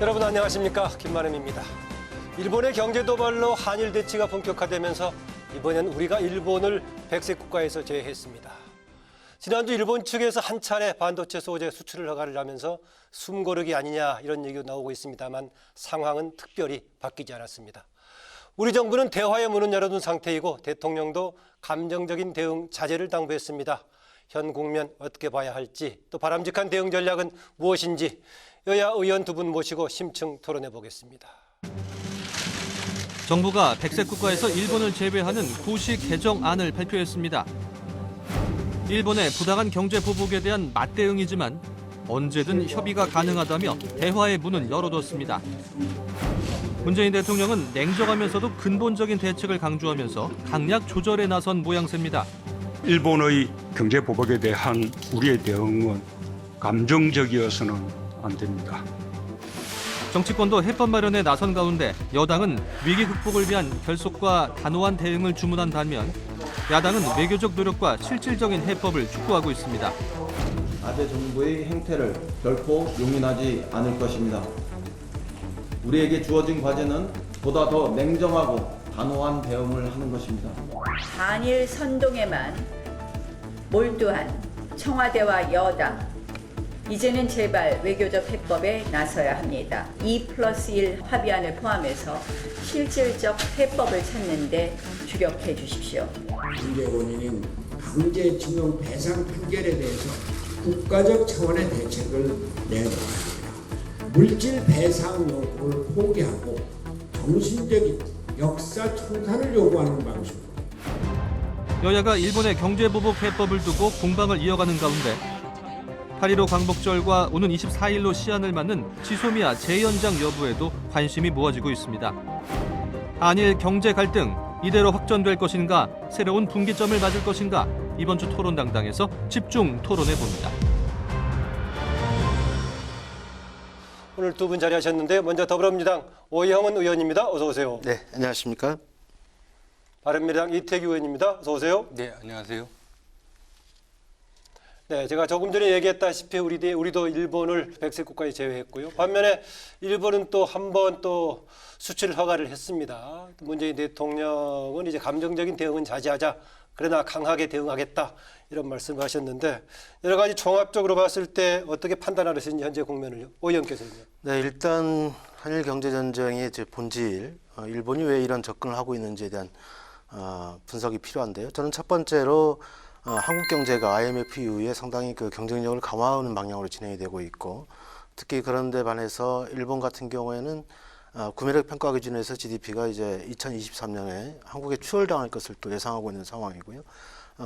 여러분 안녕하십니까, 김만음입니다. 일본의 경제 도발로 한일 대치가 본격화되면서 이번엔 우리가 일본을 백색 국가에서 제외했습니다. 지난주 일본 측에서 한 차례 반도체 소재 수출을 허가를 하면서 숨고르기 아니냐 이런 얘기가 나오고 있습니다만 상황은 특별히 바뀌지 않았습니다. 우리 정부는 대화의 문은 열어둔 상태이고 대통령도 감정적인 대응 자제를 당부했습니다. 현 국면 어떻게 봐야 할지, 또 바람직한 대응 전략은 무엇인지 여야 의원 두 분 모시고 심층 토론해 보겠습니다. 정부가 백색 국가에서 일본을 제외하는 구식 개정안을 발표했습니다. 일본의 부당한 경제 보복에 대한 맞대응이지만 언제든 협의가 가능하다며 대화의 문은 열어뒀습니다. 문재인 대통령은 냉정하면서도 근본적인 대책을 강조하면서 강약 조절에 나선 모양새입니다. 일본의 경제 보복에 대한 우리의 대응은 감정적이어서는 안 됩니다. 정치권도 해법 마련에 나선 가운데 여당은 위기 극복을 위한 결속과 단호한 대응을 주문한 반면 야당은 외교적 노력과 실질적인 해법을 촉구하고 있습니다. 아베 정부의 행태를 결코 용인하지 않을 것입니다. 우리에게 주어진 과제는 보다 더 냉정하고 단호한 대응을 하는 것입니다. 한일 선동에만 몰두한 청와대와 여당, 이제는 제발 외교적 해법에 나서야 합니다. 2+1 합의안을 포함해서 실질적 해법을 찾는 데 주력해 주십시오. 문제 원인인 강제징용 배상 판결에 대해서 국가적 차원의 대책을 내놓아야 합니다. 물질 배상 요구를 포기하고 정신적인 역사 청산을 요구하는 방식으로. 여야가 일본의 경제 보복 해법을 두고 공방을 이어가는 가운데 8.15 광복절과 오는 24일로 시한을 맞는 지소미아 재연장 여부에도 관심이 모아지고 있습니다. 한일 경제 갈등 이대로 확전될 것인가, 새로운 분기점을 맞을 것인가, 이번 주 토론당당에서 집중 토론해 봅니다. 오늘 두 분 자리하셨는데 먼저 더불어민주당 오영훈 의원입니다. 어서 오세요. 네, 안녕하십니까? 바른미래당 이태규 의원입니다. 어서 오세요. 네, 안녕하세요. 네, 제가 조금 전에 얘기했다시피 우리도 일본을 백색 국가에 제외했고요. 반면에 일본은 또 한 번 또 수출 허가를 했습니다. 문재인 대통령은 이제 감정적인 대응은 자제하자, 그러나 강하게 대응하겠다 이런 말씀을 하셨는데 여러 가지 종합적으로 봤을 때 어떻게 판단하시는지 현재 국면을요, 오 의원께서는요. 네, 일단 한일 경제 전쟁의 본질, 일본이 왜 이런 접근을 하고 있는지에 대한 분석이 필요한데요. 저는 첫 번째로 한국 경제가 IMF 이후에 상당히 그 경쟁력을 강화하는 방향으로 진행이 되고 있고, 특히 그런 데 반해서 일본 같은 경우에는 구매력 평가 기준에서 GDP가 이제 2023년에 한국에 추월당할 것을 또 예상하고 있는 상황이고요.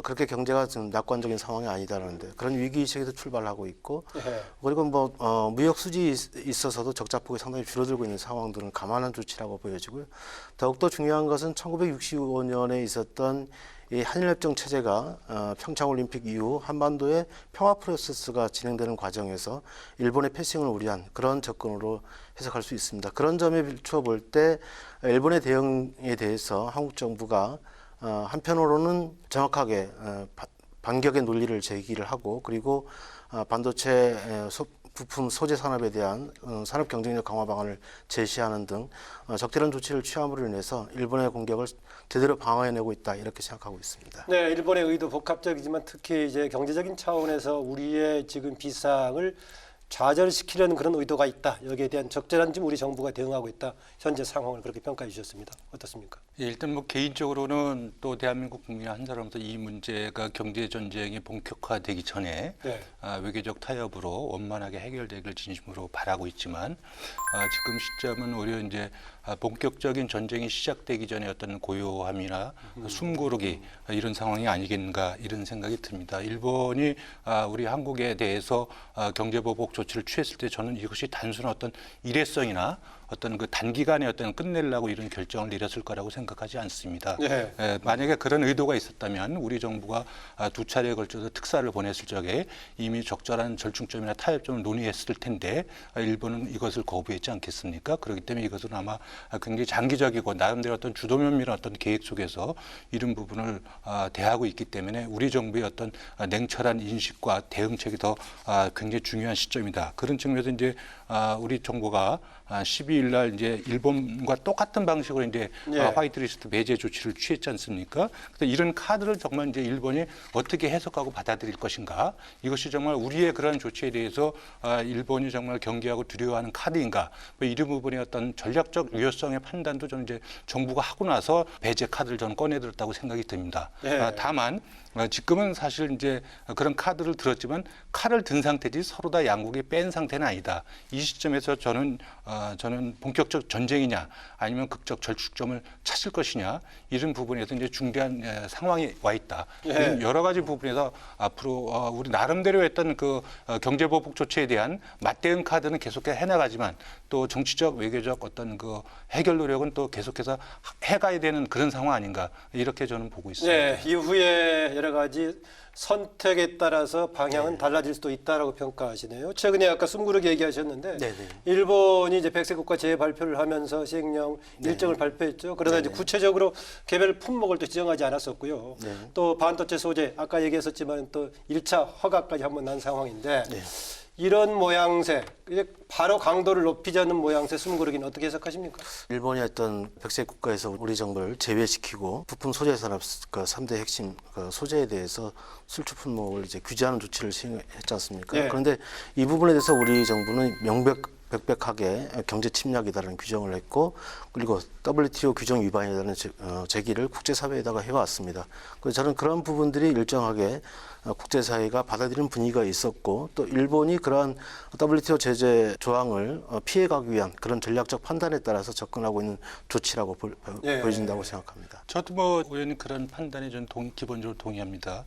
그렇게 경제가 좀 낙관적인 상황이 아니다라는데 그런 위기의식에서 출발하고 있고, 그리고 무역 수지 있어서도 적자폭이 상당히 줄어들고 있는 상황들은 감안한 조치라고 보여지고요. 더욱더 중요한 것은 1965년에 있었던 이 한일협정 체제가 평창올림픽 이후 한반도의 평화 프로세스가 진행되는 과정에서 일본의 패싱을 우려한 그런 접근으로 해석할 수 있습니다. 그런 점에 비추어 볼 때 일본의 대응에 대해서 한국 정부가 한편으로는 정확하게 반격의 논리를 제기를 하고, 그리고 반도체 부품 소재 산업에 대한 산업 경쟁력 강화 방안을 제시하는 등 적절한 조치를 취함으로 인해서 일본의 공격을 제대로 방어해내고 있다, 이렇게 생각하고 있습니다. 네, 일본의 의도 복합적이지만 특히 이제 경제적인 차원에서 우리의 지금 비상을 좌절시키려는 그런 의도가 있다. 여기에 대한 적절한 지금 우리 정부가 대응하고 있다. 현재 상황을 그렇게 평가해 주셨습니다. 어떻습니까? 예, 일단 개인적으로는 또 대한민국 국민 한 사람으로서 이 문제가 경제 전쟁이 본격화되기 전에 네. 외교적 타협으로 원만하게 해결되길 진심으로 바라고 있지만 지금 시점은 오히려 이제 본격적인 전쟁이 시작되기 전에 어떤 고요함이나 숨고르기 이런 상황이 아니겠는가 이런 생각이 듭니다. 일본이 우리 한국에 대해서 경제보복 조치를 취했을 때 저는 이것이 단순한 어떤 일회성이나 어떤 그 단기간에 어떤 끝내려고 이런 결정을 내렸을 거라고 생각하지 않습니다. 네. 만약에 그런 의도가 있었다면 우리 정부가 두 차례에 걸쳐서 특사를 보냈을 적에 이미 적절한 절충점이나 타협점을 논의했을 텐데 일본은 이것을 거부했지 않겠습니까? 그렇기 때문에 이것은 아마 굉장히 장기적이고 나름대로 어떤 주도면밀한 어떤 계획 속에서 이런 부분을 대하고 있기 때문에 우리 정부의 어떤 냉철한 인식과 대응책이 더 굉장히 중요한 시점이다. 그런 측면에서 이제 우리 정부가 12일 날 이제 일본과 똑같은 방식으로 이제 예. 화이트리스트 배제 조치를 취했지 않습니까? 그래서 이런 카드를 정말 이제 일본이 어떻게 해석하고 받아들일 것인가? 이것이 정말 우리의 그런 조치에 대해서 일본이 정말 경계하고 두려워하는 카드인가? 뭐 이런 부분의 어떤 전략적 유효성의 판단도 저는 이제 정부가 하고 나서 배제 카드를 저는 꺼내들었다고 생각이 듭니다. 예. 다만 지금은 사실 이제 그런 카드를 들었지만 칼을 든 상태지 서로 다 양국이 뺀 상태는 아니다. 이 시점에서 저는 본격적 전쟁이냐 아니면 극적 절충점을 찾을 것이냐 이런 부분에서 이제 중대한 상황이 와 있다. 예. 이런 여러 가지 부분에서 앞으로 우리 나름대로 했던 그 경제보복 조치에 대한 맞대응 카드는 계속해서 해나가지만 또 정치적 외교적 어떤 그 해결 노력은 또 계속해서 해가야 되는 그런 상황 아닌가 이렇게 저는 보고 있습니다. 네, 이후에 여러 가지 선택에 따라서 방향은 달라질 수도 있다라고 평가하시네요. 최근에 아까 숨고르기 얘기하셨는데 네네. 일본이 이제 백색 국가 재발표를 하면서 시행령 일정을 발표했죠. 그러나 이제 구체적으로 개별 품목을 또 지정하지 않았었고요. 네. 또 반도체 소재 아까 얘기했었지만 또 1차 허가까지 한번 난 상황인데 네. 이런 모양새, 이제 바로 강도를 높이자는 모양새 숨고르기는 어떻게 해석하십니까? 일본이 했던 백색 국가에서 우리 정부를 제외시키고 부품 소재 산업 그 3대 핵심 그 소재에 대해서 수출 품목을 이제 규제하는 조치를 시행했지 않습니까? 예. 그런데 이 부분에 대해서 우리 정부는 명백하게 경제 침략이다라는 규정을 했고 그리고 WTO 규정 위반이라는 제기를 국제사회에다가 해왔습니다. 그래서 저는 그런 부분들이 일정하게 국제사회가 받아들이는 분위기가 있었고 또 일본이 그러한 WTO 제재 조항을 피해가기 위한 그런 전략적 판단에 따라서 접근하고 있는 조치라고 예. 보여진다고 생각합니다. 저도 뭐 의원님 그런 판단에 저는 기본적으로 동의합니다.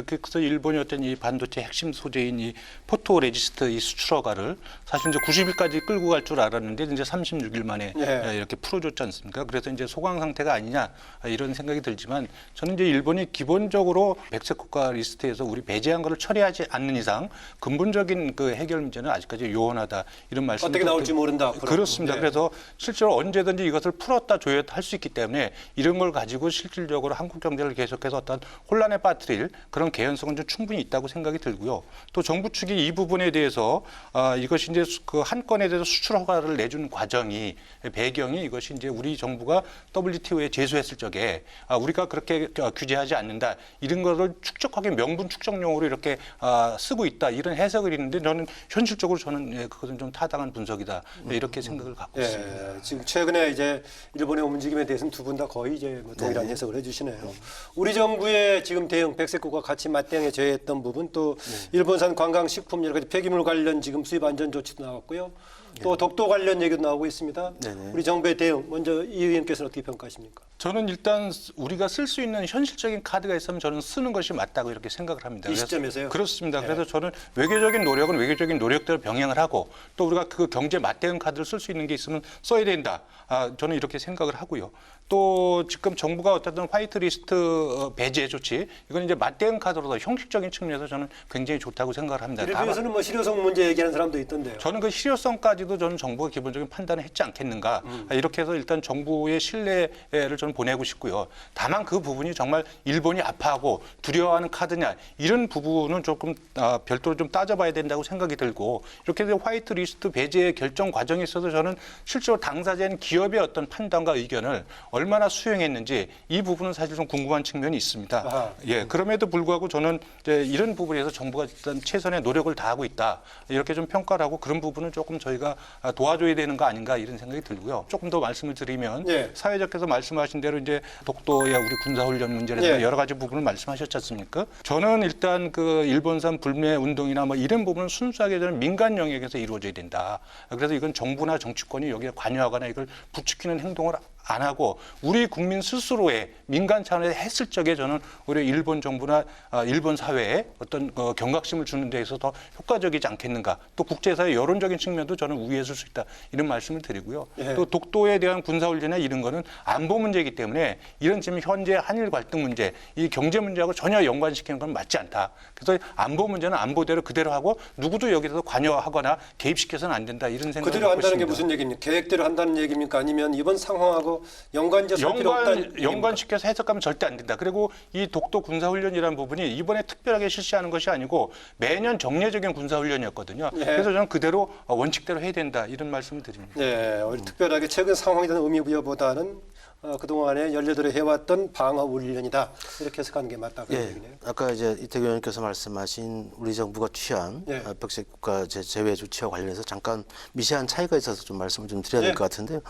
그래서 일본이 어떤 이 반도체 핵심 소재인 이 포토 레지스트 이 수출 허가를 사실 이제 90일까지 끌고 갈 줄 알았는데 이제 36일 만에 예. 이렇게 풀어줬지 않습니까? 그래서 이제 소강 상태가 아니냐 이런 생각이 들지만 저는 이제 일본이 기본적으로 백색 국가 리스트에서 우리 배제한 거를 처리하지 않는 이상 근본적인 그 해결 문제는 아직까지 요원하다 이런 말씀. 어떻게 나올지 모른다. 앞으로. 그렇습니다. 네. 그래서 실제로 언제든지 이것을 풀었다 조였다 할 수 있기 때문에 이런 걸 가지고 실질적으로 한국 경제를 계속해서 어떤 혼란에 빠뜨릴 그런 개연성은 좀 충분히 있다고 생각이 들고요. 또 정부 측이 이 부분에 대해서 이것이 이제 그 한 건에 대해서 수출 허가를 내준 과정이 배경이 이것이 이제 우리 정부가 WTO에 제소했을 적에 우리가 그렇게 규제하지 않는다 이런 거를 축적하기 명분 축적용으로 이렇게 쓰고 있다 이런 해석을 있는데 저는 현실적으로 저는 그것은 좀 타당한 분석이다 이렇게 생각을 갖고 있습니다. 예, 지금 최근에 이제 일본의 움직임에 대해서는 두 분 다 거의 이제 뭐 동일한 해석을 해주시네요. 우리 정부의 지금 대응 백색국과 같이 맞대응에 제외했던 부분 또 일본산 관광식품 여러 가지 폐기물 관련 지금 수입 안전 조치도 나왔고요. 또 독도 관련 얘기도 나오고 있습니다. 네네. 우리 정부의 대응 먼저 이 의원께서는 어떻게 평가하십니까? 저는 일단 우리가 쓸 수 있는 현실적인 카드가 있으면 저는 쓰는 것이 맞다고 이렇게 생각을 합니다. 이 시점에서요? 그렇습니다. 그래서 저는 외교적인 노력은 외교적인 노력대로 병행을 하고 또 우리가 그 경제 맞대응 카드를 쓸 수 있는 게 있으면 써야 된다. 저는 이렇게 생각을 하고요. 또 지금 정부가 어쨌든 화이트리스트 배제 조치 이건 이제 맞대응 카드로서 형식적인 측면에서 저는 굉장히 좋다고 생각을 합니다. 이를 비해서는 뭐 실효성 문제 얘기하는 사람도 있던데요. 저는 그 실효성까지도 저는 정부가 기본적인 판단을 했지 않겠는가. 이렇게 해서 일단 정부의 신뢰를 저는 보내고 싶고요. 다만 그 부분이 정말 일본이 아파하고 두려워하는 카드냐 이런 부분은 조금 별도로 좀 따져봐야 된다고 생각이 들고 이렇게 해서 화이트리스트 배제 결정 과정에 있어서 저는 실제로 당사자인 기업의 어떤 판단과 의견을 얼마나 수용했는지 이 부분은 사실 좀 궁금한 측면이 있습니다. 아하. 예, 그럼에도 불구하고 저는 이제 이런 부분에서 정부가 일단 최선의 노력을 다하고 있다. 이렇게 좀 평가를 하고 그런 부분은 조금 저희가 도와줘야 되는 거 아닌가 이런 생각이 들고요. 조금 더 말씀을 드리면 예. 사회적께서 말씀하신 대로 이제 독도야 우리 군사훈련 문제라든가 예. 여러 가지 부분을 말씀하셨지 않습니까? 저는 일단 그 일본산 불매 운동이나 뭐 이런 부분은 순수하게 저는 민간 영역에서 이루어져야 된다. 그래서 이건 정부나 정치권이 여기에 관여하거나 이걸 부추기는 행동을 안 하고 우리 국민 스스로의 민간 차원에서 했을 적에 저는 오히려 일본 정부나 일본 사회에 어떤 경각심을 주는 데 있어서 더 효과적이지 않겠는가. 또 국제사회 여론적인 측면도 저는 우위했을 수 있다. 이런 말씀을 드리고요. 예. 또 독도에 대한 군사훈련이나 이런 거는 안보 문제이기 때문에 이런 지금 현재 한일 갈등 문제, 이 경제 문제하고 전혀 연관시키는 건 맞지 않다. 그래서 안보 문제는 안보대로 그대로 하고 누구도 여기서 관여하거나 개입시켜서는 안 된다. 이런 생각을 그대로 갖고 한다는 게 있습니다. 무슨 얘기입니까? 계획대로 한다는 얘기입니까? 아니면 이번 상황하고 또 연관지어서 필요 없다는 연관시켜서 해석하면 절대 안 된다. 그리고 이 독도 군사훈련이라는 부분이 이번에 특별하게 실시하는 것이 아니고 매년 정례적인 군사훈련이었거든요. 예. 그래서 저는 그대로 원칙대로 해야 된다 이런 말씀을 드립니다. 네, 특별하게 최근 상황에 대한 의미부여보다는 그동안에 연례대로 해왔던 방어훈련이다 이렇게 해석하는 게 맞다 그런 예, 얘기네요. 아까 이제 이태규 의원께서 말씀하신 우리 정부가 취한 예. 백색 국가 제외 조치와 관련해서 잠깐 미세한 차이가 있어서 좀 말씀을 좀 드려야 될 예. 것 같은데요.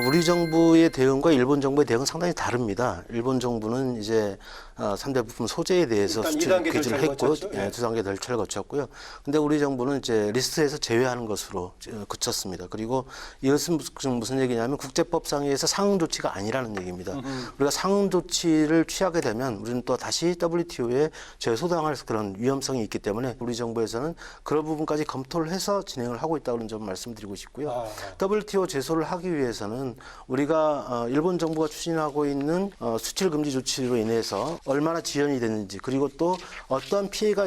우리 정부의 대응과 일본 정부의 대응은 상당히 다릅니다. 일본 정부는 이제 3대 부품 소재에 대해서 일단 수출 2단계 규제를 절차를 했고 거쳤죠. 예. 2단계 절차를 거쳤고요. 근데 우리 정부는 이제 리스트에서 제외하는 것으로 그쳤습니다. 그리고 이것은 무슨 얘기냐면 국제법상에서 상응 조치가 아니라는 얘기입니다. 우리가 상응 조치를 취하게 되면 우리는 또 다시 WTO에 재소당할 그런 위험성이 있기 때문에 우리 정부에서는 그런 부분까지 검토를 해서 진행을 하고 있다는 점 말씀드리고 싶고요. WTO 제소를 하기 위해서는 우리가 일본 정부가 추진하고 있는 수출 금지 조치로 인해서 얼마나 지연이 됐는지 그리고 또 어떠한 피해가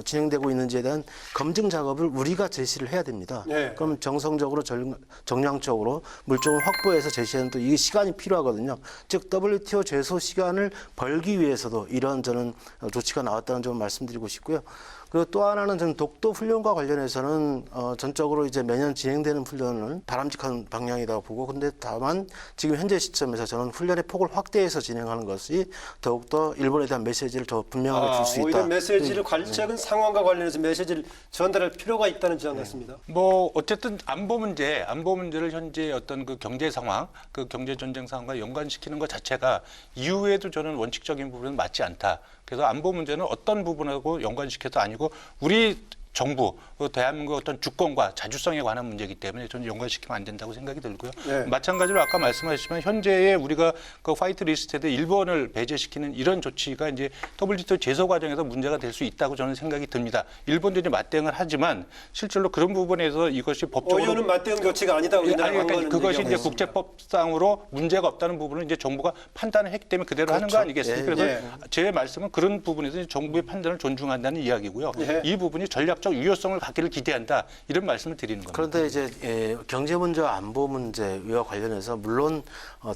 진행되고 있는지에 대한 검증 작업을 우리가 제시를 해야 됩니다. 네. 그럼 정성적으로 정량적으로 물증을 확보해서 제시하는 또 이 시간이 필요하거든요. 즉 WTO 제소 시간을 벌기 위해서도 이런 저는 조치가 나왔다는 점을 말씀드리고 싶고요. 그리고 또 하나는 저는 독도 훈련과 관련해서는 전적으로 이제 매년 진행되는 훈련을 바람직한 방향이라고 보고, 근데 다만 지금 현재 시점에서 저는 훈련의 폭을 확대해서 진행하는 것이 더욱더 일본에 대한 메시지를 더 분명하게 줄 수 있다. 오히려 메시지를 최근 상황과 관련해서 메시지를 전달할 필요가 있다는 주장 같습니다. 뭐 어쨌든 안보 문제를 현재 어떤 그 경제 상황, 그 경제 전쟁 상황과 연관시키는 것 자체가 이후에도 저는 원칙적인 부분은 맞지 않다. 그래서 안보 문제는 어떤 부분하고 연관시켜서 아니고 우리 정부, 대한민국 어떤 주권과 자주성에 관한 문제이기 때문에 저는 연관시키면 안 된다고 생각이 들고요. 네. 마찬가지로 아까 말씀하셨지만 현재의 우리가 그 화이트 리스트에 일본을 배제시키는 이런 조치가 이제 WTO 제소 과정에서 문제가 될 수 있다고 저는 생각이 듭니다. 일본도 이제 맞대응을 하지만 실질로 그런 부분에서 이것이 법적으로 오히려는 맞대응 조치가 아니다. 그러니까 그것이 이제 국제법상으로 문제가 없다는 부분은 이제 정부가 판단을 했기 때문에 그대로 하는 거 아니겠습니까? 예, 그래서 예. 제 말씀은 그런 부분에서 정부의 판단을 존중한다는 이야기고요. 예. 이 부분이 전략적 유효성을 갖기를 기대한다 이런 말씀을 드리는 겁니다. 그런데 이제 경제 문제와 안보 문제와 관련해서 물론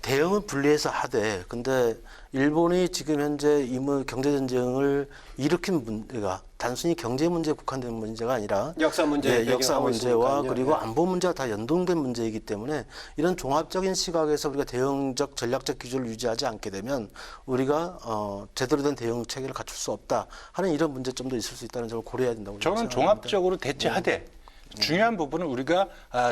대응은 분리해서 하되, 근데 일본이 지금 현재 경제 전쟁을 일으킨 문제가 단순히 경제 문제에 국한된 문제가 아니라 역사 문제, 역사 배경하고 문제와 있으니까요. 그리고 예. 안보 문제가 다 연동된 문제이기 때문에 이런 종합적인 시각에서 우리가 대응적 전략적 기조를 유지하지 않게 되면 우리가 제대로 된 대응 체계를 갖출 수 없다 하는 이런 문제점도 있을 수 있다는 점을 고려해야 된다고 저는 생각합니다. 종합적으로 대처하되 중요한 부분은 우리가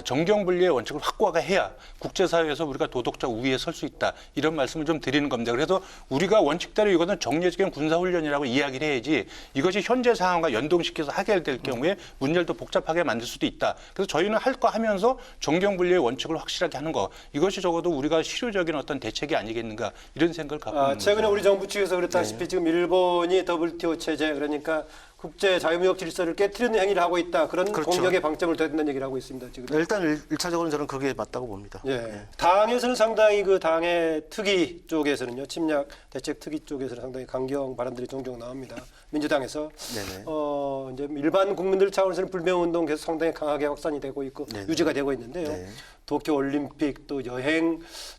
정경분리의 원칙을 확고하게 해야 국제사회에서 우리가 도덕적 우위에 설 수 있다. 이런 말씀을 좀 드리는 겁니다. 그래서 우리가 원칙대로 이것은 정례적인 군사훈련이라고 이야기를 해야지 이것이 현재 상황과 연동시켜서 해결될 경우에 문제를 더 복잡하게 만들 수도 있다. 그래서 저희는 할 거 하면서 정경분리의 원칙을 확실하게 하는 거, 이것이 적어도 우리가 실효적인 어떤 대책이 아니겠는가 이런 생각을 갖고 있는 거죠. 최근에 우리 정부 측에서 그랬다시피 지금 일본이 WTO 체제, 그러니까 국제 자유무역 질서를 깨트리는 행위를 하고 있다. 그런 그렇죠. 공격에 방점을 둬야 된다는 얘기를 하고 있습니다. 지금. 일단 1차적으로는 저는 그게 맞다고 봅니다. 예. 당에서는 상당히 그 당의 특위 쪽에서는요, 침략 대책 특위 쪽에서는 상당히 강경 발언들이 종종 나옵니다. 민주당에서 네네. 이제 일반 국민들 차원에서는 불매운동 계속 상당히 강하게 확산이 되고 있고 네네. 유지가 되고 있는데요. 네. 도쿄 올림픽 또 여행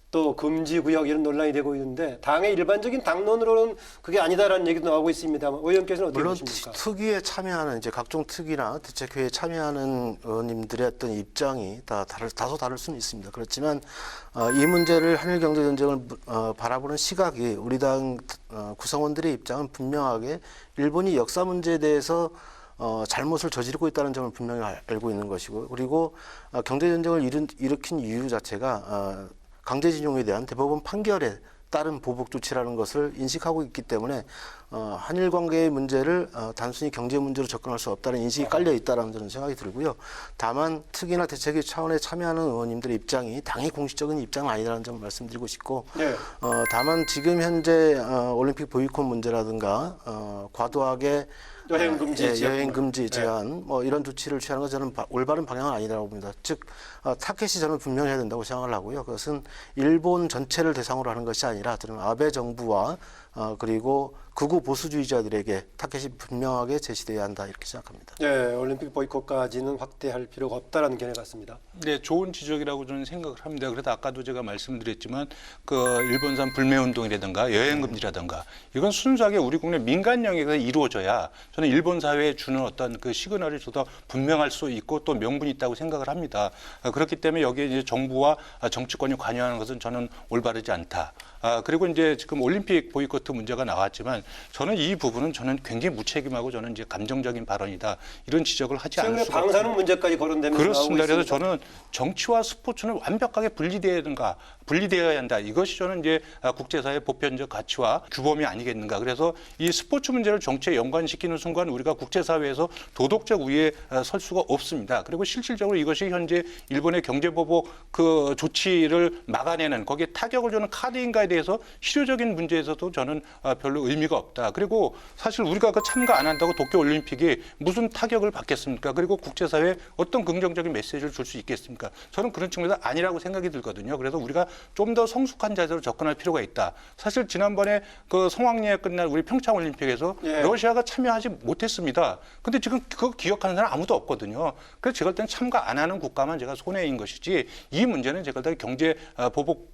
또 금지 구역 이런 논란이 되고 있는데 당의 일반적인 당론으로는 그게 아니다라는 얘기도 나오고 있습니다만 의원께서는 어떻게 물론 보십니까? 특위에 참여하는 이제 각종 특위나 대책회의에 참여하는 의원님들의 어떤 입장이 다소 다를 수는 있습니다. 그렇지만 이 문제를 한일 경제 전쟁을 바라보는 시각이 우리 당 구성원들의 입장은 분명하게 일본이 역사 문제에 대해서 잘못을 저지르고 있다는 점을 분명히 알고 있는 것이고, 그리고 경제 전쟁을 일으킨 이유 자체가 강제징용에 대한 대법원 판결에 따른 보복 조치라는 것을 인식하고 있기 때문에 한일 관계의 문제를 단순히 경제 문제로 접근할 수 없다는 인식이 깔려 있다는 저는 생각이 들고요. 다만 특위나 대책위 차원에 참여하는 의원님들의 입장이 당의 공식적인 입장은 아니라는 점을 말씀드리고 싶고, 네. 다만 지금 현재 올림픽 보이콧 문제라든가 과도하게 여행 금지 여행 금지 네. 제한 뭐 이런 조치를 취하는 것은 저는 올바른 방향은 아니라고 봅니다. 즉 타켓이 저는 분명히 해야 된다고 생각을 하고요. 그것은 일본 전체를 대상으로 하는 것이 아니라 저는 아베 정부와 그리고 극우 보수주의자들에게 타겟이 분명하게 제시돼야 한다 이렇게 생각합니다. 네, 올림픽 보이콧까지는 확대할 필요가 없다라는 견해 같습니다. 네, 좋은 지적이라고 저는 생각을 합니다. 그래서 아까도 제가 말씀드렸지만 그 일본산 불매운동이라든가 여행금지라든가 이건 순수하게 우리 국내 민간 영역에서 이루어져야 저는 일본 사회에 주는 어떤 그 시그널이 더 분명할 수 있고 또 명분이 있다고 생각을 합니다. 그렇기 때문에 여기에 이제 정부와 정치권이 관여하는 것은 저는 올바르지 않다. 그리고 이제 지금 올림픽 보이콧 문제가 나왔지만 저는 이 부분은 저는 굉장히 무책임하고 저는 이제 감정적인 발언이다 이런 지적을 하지 않을 최근에 수가 방사능 없습니다. 문제까지 거론되면서 그렇습니다. 나오고 그래서 있습니다. 저는 정치와 스포츠는 완벽하게 분리되어야 한다. 이것이 저는 이제 국제사회 보편적 가치와 규범이 아니겠는가. 그래서 이 스포츠 문제를 정치에 연관시키는 순간 우리가 국제사회에서 도덕적 우위에 설 수가 없습니다. 그리고 실질적으로 이것이 현재 일본의 경제보복 그 조치를 막아내는 거기에 타격을 주는 카드인가에 대해서 실효적인 문제에서도 저는 별로 의미가 없다. 그리고 사실 우리가 그 참가 안 한다고 도쿄올림픽이 무슨 타격을 받겠습니까? 그리고 국제사회에 어떤 긍정적인 메시지를 줄 수 있겠습니까? 저는 그런 측면에서 아니라고 생각이 들거든요. 그래서 우리가 좀 더 성숙한 자세로 접근할 필요가 있다. 사실 지난번에 그 성황리에 끝난 우리 평창올림픽에서 러시아가 참여하지 못했습니다. 근데 지금 그거 기억하는 사람 아무도 없거든요. 그래서 제가 볼 때는 참가 안 하는 국가만 제가 손해인 것이지 이 문제는 제가 볼 때 경제 보복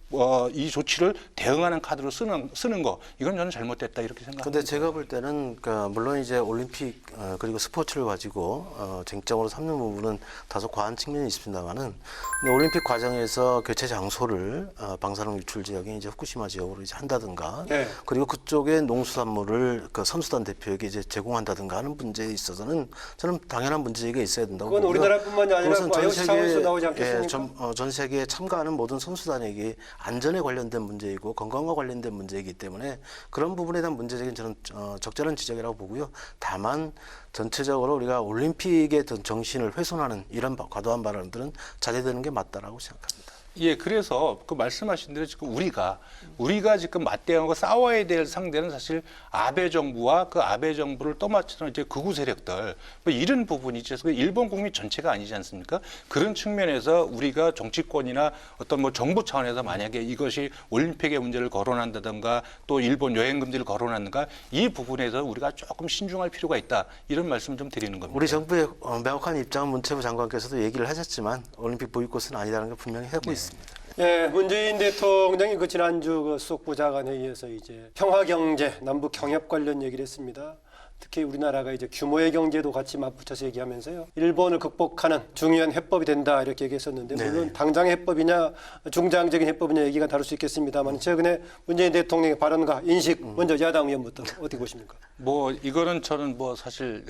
이 조치를 대응하는 카드로 쓰는 거 이건 저는 잘못됐다 이렇게 생각합니다. 근데 제가 볼 때는 그러니까 물론 이제 올림픽 그리고 스포츠를 가지고 쟁점으로 삼는 부분은 다소 과한 측면이 있습니다만은 근데 올림픽 과정에서 개최 장소를 방사능 유출 지역인 이제 후쿠시마 지역으로 이제 한다든가 그리고 그쪽에 농수산물을 그 선수단 대표에게 이제 제공한다든가 하는 문제에 있어서는 저는 당연한 문제제기가 있어야 된다고 그건 보고요. 우리나라뿐만이 아니라 그것은 IOC 차원에서 나오지 않겠습니까? 전 세계에 참가하는 모든 선수단에게 안전에 관련된 문제이고 건강과 관련된 문제이기 때문에 그런 부분에 대한 문제제기는 저는 적절한 지적이라고 보고요. 다만 전체적으로 우리가 올림픽의 정신을 훼손하는 이런 과도한 발언들은 자제되는 게 맞다라고 생각합니다. 예, 그래서 그 말씀하신 대로 지금 우리가 지금 맞대응하고 싸워야 될 상대는 사실 아베 정부와 그 아베 정부를 떠맡치는 이제 극우 세력들 뭐 이런 부분이죠. 그래서 일본 국민 전체가 아니지 않습니까? 그런 측면에서 우리가 정치권이나 어떤 뭐 정부 차원에서 만약에 이것이 올림픽의 문제를 거론한다든가 또 일본 여행 금지를 거론한다든가 이 부분에서 우리가 조금 신중할 필요가 있다 이런 말씀 좀 드리는 겁니다. 우리 정부의 명확한 입장은 문체부 장관께서도 얘기를 하셨지만 올림픽 보이콧은 아니라는 걸 분명히 하고 있습니다. 네, 문재인 대통령이 그 지난주 그 수석부장관회의에서 이제 평화 경제, 남북 경협 관련 얘기를 했습니다. 특히 우리나라가 이제 규모의 경제도 같이 맞붙여서 얘기하면서요. 일본을 극복하는 중요한 해법이 된다 이렇게 얘기했었는데 물론 당장의 해법이냐 중장적인 해법이냐 얘기가 다를 수 있겠습니다만 최근에 문재인 대통령의 발언과 인식 먼저 야당 의원부터 어떻게 보십니까? 뭐 이거는 저는 뭐 사실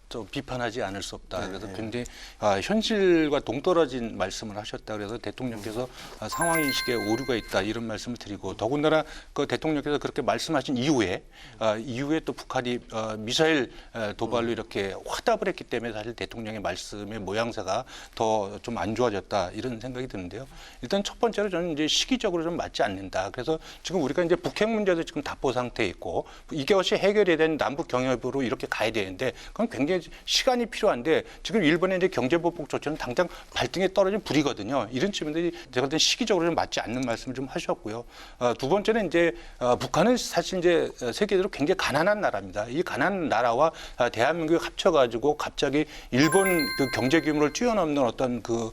좀 비판하지 않을 수 없다. 그래서 굉장히 현실과 동떨어진 말씀을 하셨다. 그래서 대통령께서 상황 인식에 오류가 있다 이런 말씀을 드리고 더군다나 그 대통령께서 그렇게 말씀하신 이후에 또 북한이 미사일 도발로 이렇게 화답을 했기 때문에 사실 대통령의 말씀의 모양새가 더 좀 안 좋아졌다 이런 생각이 드는데요. 일단 첫 번째로 저는 이제 시기적으로 좀 맞지 않는다. 그래서 지금 우리가 이제 북핵 문제도 지금 답보 상태에 있고 이것이 해결이 된 남북 경협으로 이렇게 가야 되는데 그건 굉장히 시간이 필요한데 지금 일본의 이제 경제보복 조치는 당장 발등에 떨어진 불이거든요. 이런 측면들이 제가 볼 때 시기적으로 좀 맞지 않는 말씀을 좀 하셨고요. 두 번째는 이제 북한은 사실 이제 세계적으로 굉장히 가난한 나라입니다. 이 가난한 나라와 대한민국이 합쳐가지고 갑자기 일본 그 경제 규모를 뛰어넘는 어떤 그